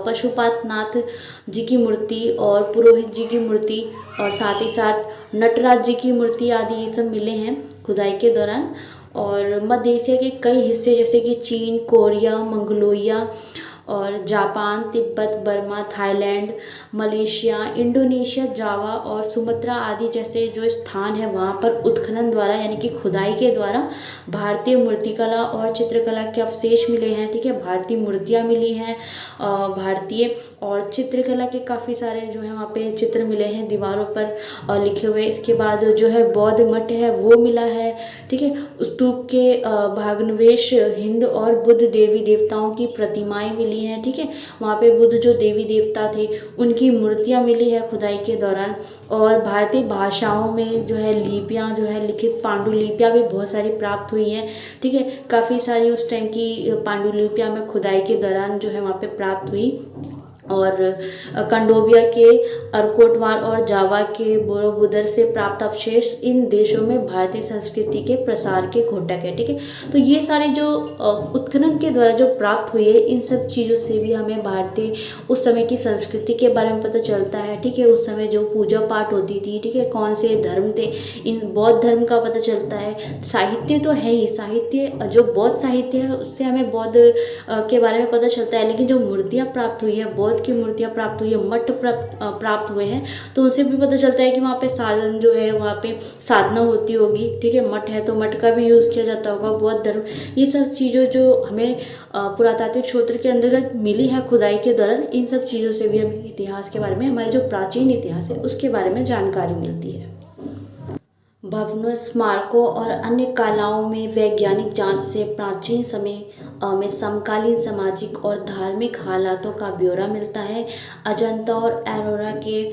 पशुपातनाथ जी की मूर्ति और पुरोहित जी की मूर्ति और साथ ही साथ नटराज जी की मूर्ति आदि ये सब मिले हैं खुदाई के दौरान। और मध्य एशिया के कई हिस्से जैसे कि चीन, कोरिया, मंगोलिया और Japan, Tibet, Burma, Thailand, Malaysia, Indonesia, Java और सुमात्रा आदि जैसे जो स्थान है वहाँ पर उत्खनन द्वारा यानी कि खुदाई के द्वारा भारतीय मूर्तिकला और चित्रकला के अवशेष मिले हैं, ठीक है। भारतीय मूर्तियाँ मिली हैं, भारतीय और चित्रकला के काफ़ी सारे जो है वहाँ पे चित्र मिले हैं दीवारों पर लिखे हुए। इसके बाद जो है बौद्ध मठ है वो मिला है, ठीक है। स्तूप के भग्नावशेष हिंद और बुद्ध देवी देवताओं की प्रतिमाएं मिली हैं, ठीक है। वहाँ पे बुद्ध जो देवी देवता थे उनकी मूर्तियाँ मिली है खुदाई के दौरान। और भारतीय भाषाओं में जो है लिपियाँ जो है लिखित पांडुलिपियाँ भी बहुत सारी प्राप्त हुई हैं, ठीक है। काफ़ी सारी उस टाइम की पांडुलिपियाँ में खुदाई के दौरान जो है वहाँ पे प्राप्त हुई। और कंडोबिया के अरकोटवार और जावा के बोरोबुदर से प्राप्त अवशेष इन देशों में भारतीय संस्कृति के प्रसार के घोटक है, ठीक है। तो ये सारे जो उत्खनन के द्वारा जो प्राप्त हुई है इन सब चीज़ों से भी हमें भारतीय उस समय की संस्कृति के बारे में पता चलता है, ठीक है। उस समय जो पूजा पाठ होती थी, ठीक है, कौन से धर्म थे, इन बौद्ध धर्म का पता चलता है। साहित्य तो है ही, साहित्य जो बौद्ध साहित्य है उससे हमें बौद्ध के बारे में पता चलता है। लेकिन जो मूर्तियाँ प्राप्त हुई है, बौद्ध की मूर्तियाँ प्राप्त हुई है, मठ प्राप्त हुए हैं, तो उनसे भी पता चलता है कि वहाँ पे साधन जो है वहाँ पे साधना होती होगी, ठीक है। मठ है तो मठ का भी यूज़ किया जाता होगा, बौद्ध धर्म। ये सब चीज़ों जो हमें पुरातात्विक क्षेत्र के अंतर्गत मिली है खुदाई के दौरान, इन सब चीज़ों से भी हमें इतिहास के बारे में, हमारे जो प्राचीन इतिहास है उसके बारे में जानकारी मिलती है। भवनों, स्मारकों और अन्य कलाओं में वैज्ञानिक जांच से प्राचीन समय में समकालीन सामाजिक और धार्मिक हालातों का ब्यौरा मिलता है। अजंता और एलोरा के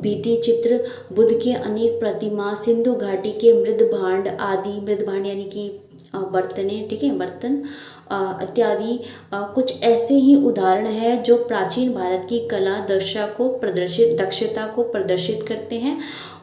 भित्ति चित्र, बुद्ध की अनेक प्रतिमा, सिंधु घाटी के मृदभांड यानी कि बर्तने, ठीक है, बर्तन इत्यादि कुछ ऐसे ही उदाहरण हैं जो प्राचीन भारत की कला दक्षता को प्रदर्शित करते हैं।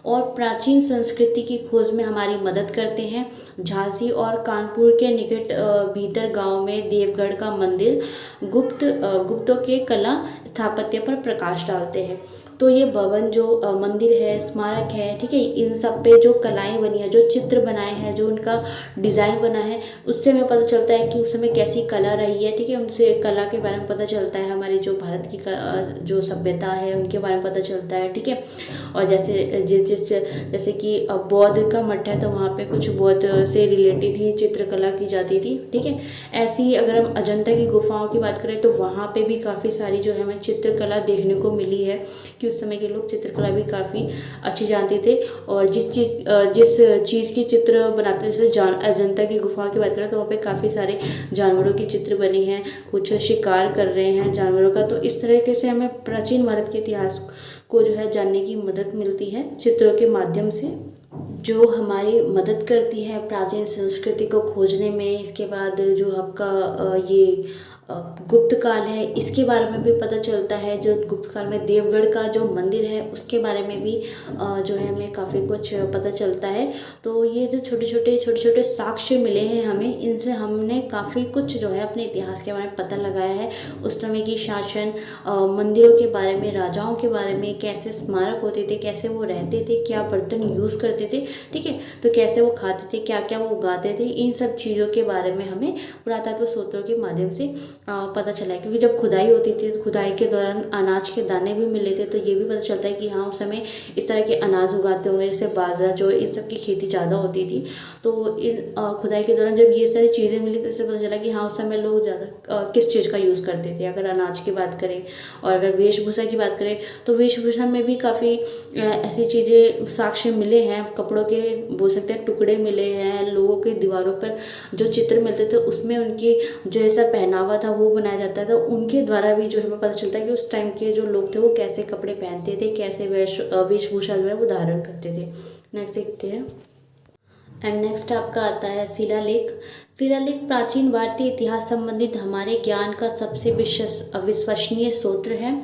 और प्राचीन संस्कृति की खोज में हमारी मदद करते हैं। झांसी और कानपुर के निकट भीतर गांव में देवगढ़ का मंदिर गुप्तों के कला स्थापत्य पर प्रकाश डालते हैं। तो ये भवन जो मंदिर है, स्मारक है, ठीक है, इन सब पे जो कलाएं बनी है, जो चित्र बनाए हैं, जो उनका डिज़ाइन बना है, उससे हमें पता चलता है कि उस समय कैसी कला रही है, ठीक है। उनसे कला के बारे में पता चलता है, हमारी जो भारत की जो सभ्यता है उनके बारे में पता चलता है, ठीक है। और जैसे कि बौद्ध का मठ है तो वहाँ पे कुछ बौद्ध से रिलेटेड ही चित्रकला की जाती थी, ठीक है। ऐसी ही अगर हम अजंता की गुफाओं की बात करें तो वहाँ पे भी काफ़ी सारी जो है हमें चित्रकला देखने को मिली है कि उस समय के लोग चित्रकला भी काफ़ी अच्छी जानते थे। और जिस चीज़ की चित्र बनाते थे, जैसे अजंता की गुफाओं की बात करें तो वहाँ पे काफ़ी सारे जानवरों के चित्र बने हैं, कुछ शिकार कर रहे हैं जानवरों का। तो इस तरीके से हमें प्राचीन भारत के इतिहास को जो है जानने की मदद मिलती है चित्रों के माध्यम से, जो हमारी मदद करती है प्राचीन संस्कृति को खोजने में। इसके बाद जो आपका ये गुप्त काल है, इसके बारे में भी पता चलता है। जो गुप्त काल में देवगढ़ का जो मंदिर है उसके बारे में भी जो है हमें काफ़ी कुछ पता चलता है। तो ये जो छोटे छोटे साक्ष्य मिले हैं हमें, इनसे हमने काफ़ी कुछ जो है अपने इतिहास के बारे में पता लगाया है। उस समय की शासन, मंदिरों के बारे में, राजाओं के बारे में, कैसे स्मारक होते थे, कैसे वो रहते थे, क्या बर्तन यूज़ करते थे, ठीक है, तो कैसे वो खाते थे, क्या क्या वो उगाते थे, इन सब चीज़ों के बारे में हमें पुरातत्व स्रोतों के माध्यम से पता चला है। क्योंकि जब खुदाई होती थी तो खुदाई के दौरान अनाज के दाने भी मिले थे, तो ये भी पता चलता है कि हाँ उस समय इस तरह के अनाज उगाते होंगे, जैसे बाजरा जो इन सब की खेती ज़्यादा होती थी। तो इन खुदाई के दौरान जब ये सारी चीज़ें मिली तो इससे पता चला कि हाँ उस समय लोग ज़्यादा किस चीज़ का यूज़ करते थे। अगर अनाज की बात करें और अगर वेशभूषा की बात करें तो वेशभूषा में भी काफ़ी ऐसी चीज़ें साक्ष्य मिले हैं। कपड़ों के बोल सकते हैं टुकड़े मिले हैं, लोगों के दीवारों पर जो चित्र मिलते थे उसमें उनकी जैसा पहनावा था वो बनाया जाता था। उनके द्वारा भी जो हमें पता चलता है कि उस टाइम के जो लोग थे वो कैसे कपड़े पहनते थे, कैसे वेशभूषा जो है वो धारण करते थे। नेक्स्ट देखते हैं। एंड नेक्स्ट आपका आता है शिलालेख। शिलालेख प्राचीन भारतीय इतिहास संबंधित हमारे ज्ञान का सबसे विश्वसनीय स्रोत है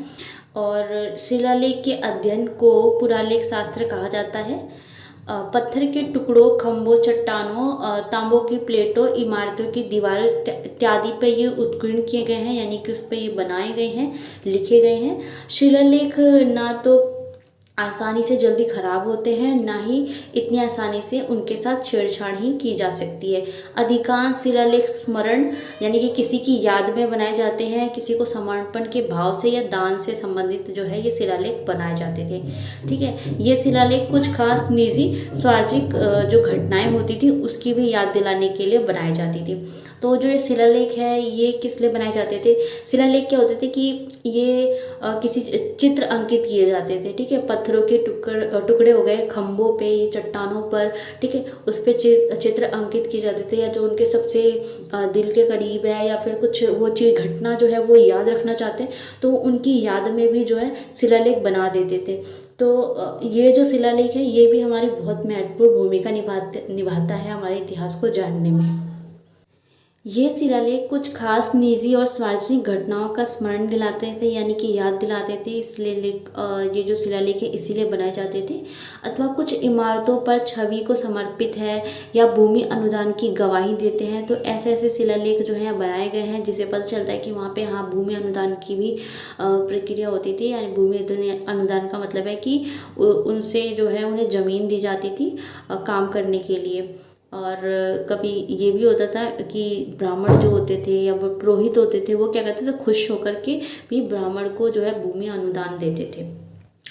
और शिलालेख के अध्ययन को पुरालेख शास्त्र कहा जाता है। पत्थर के टुकड़ों, खंभों, चट्टानों, तांबों की प्लेटों, इमारतों की दीवार इत्यादि पे ये उत्कीर्ण किए गए हैं, यानी कि उस पर ये बनाए गए हैं, लिखे गए हैं। शिलालेख ना तो आसानी से जल्दी खराब होते हैं, ना ही इतनी आसानी से उनके साथ छेड़छाड़ ही की जा सकती है। अधिकांश शिलालेख स्मरण यानी कि किसी की याद में बनाए जाते हैं, किसी को समर्पण के भाव से या दान से संबंधित जो है ये शिलालेख बनाए जाते थे, ठीक है। ये शिलालेख कुछ खास निजी स्वार्जिक जो घटनाएं होती थी उसकी भी याद दिलाने के लिए बनाई जाती थी। तो जो ये शिलालेख है ये किस लिए बनाए जाते थे? शिलालेख क्या होते थे कि ये किसी चित्र अंकित किए जाते थे, ठीक है। पत्थरों के टुकड़े हो गए, खंभों पे, ये चट्टानों पर, ठीक है, उस पर चित्र अंकित किए जाते थे, या जो उनके सबसे दिल के करीब है या फिर कुछ वो चीज़ घटना जो है वो याद रखना चाहते हैं तो उनकी याद में भी जो है शिलालेख बना देते थे। तो ये जो शिलालेख है ये भी हमारी बहुत महत्वपूर्ण भूमिका निभाता है हमारे इतिहास को जानने में। ये शिलालेख कुछ खास निजी और सार्वजनिक घटनाओं का स्मरण दिलाते थे, यानी कि याद दिलाते थे, इसलिए ये जो शिलालेख है इसीलिए बनाए जाते थे। अथवा कुछ इमारतों पर छवि को समर्पित है या भूमि अनुदान की गवाही देते हैं, तो ऐसे ऐसे शिलालेख जो है बनाए गए हैं जिससे पता चलता है कि वहाँ पे हाँ भूमि अनुदान की भी प्रक्रिया होती थी। यानी भूमि अनुदान का मतलब है कि उनसे जो है उन्हें ज़मीन दी जाती थी काम करने के लिए। और कभी ये भी होता था कि ब्राह्मण जो होते थे या पुरोहित होते थे वो क्या करते थे, खुश होकर के भी ब्राह्मण को जो है भूमि अनुदान देते थे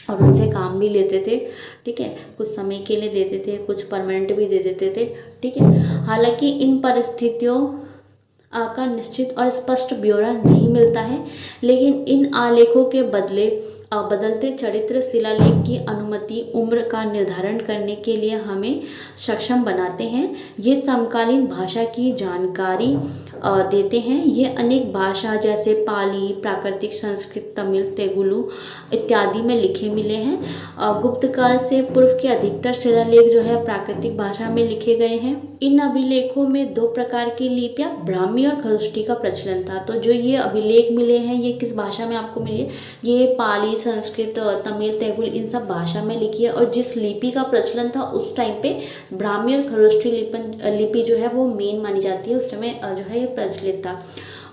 और उनसे काम भी लेते थे, ठीक है। कुछ समय के लिए देते थे, कुछ परमानेंट भी दे देते थे, ठीक है। हालांकि इन परिस्थितियों का निश्चित और स्पष्ट ब्यौरा नहीं मिलता है, लेकिन इन आलेखों के बदलते चरित्र शिलालेख की अनुमति उम्र का निर्धारण करने के लिए हमें सक्षम बनाते हैं। ये समकालीन भाषा की जानकारी देते हैं। ये अनेक भाषा जैसे पाली, प्राकृतिक, संस्कृत, तमिल, तेलुगु इत्यादि में लिखे मिले हैं। गुप्त काल से पूर्व के अधिकतर शिलालेख जो है प्राकृतिक भाषा में लिखे गए हैं। इन अभिलेखों में दो प्रकार की लिपियां, ब्राह्मी और खरोष्टी का प्रचलन था। तो जो ये अभिलेख मिले हैं ये किस भाषा में आपको मिली है? ये पाली, संस्कृत, तमिल, तेलुगु इन सब भाषा में लिखी है। और जिस लिपि का प्रचलन था उस टाइम पे ब्राह्मी और खरोष्ठी लिपि जो है वो मेन मानी जाती है, उस समय जो है ये प्रचलित था।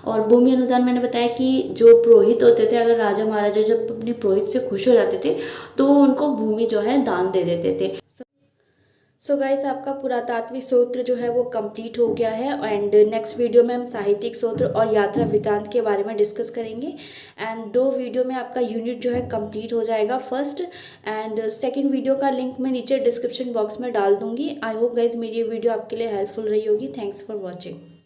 और भूमि अनुदान मैंने बताया कि जो पुरोहित होते थे, अगर राजा महाराजा जब अपने पुरोहित से खुश हो जाते थे तो उनको भूमि जो है दान दे देते थे। सो गाइस, आपका पुरातात्विक सूत्र जो है वो कंप्लीट हो गया है। एंड नेक्स्ट वीडियो में हम साहित्यिक सूत्र और यात्रा वृत्तांत के बारे में डिस्कस करेंगे। एंड 2 वीडियो में आपका यूनिट जो है कंप्लीट हो जाएगा, फर्स्ट एंड सेकंड वीडियो का लिंक मैं नीचे डिस्क्रिप्शन बॉक्स में डाल दूंगी। आई होप गाइज मेरी ये वीडियो आपके लिए हेल्पफुल रही होगी। Thanks for watching.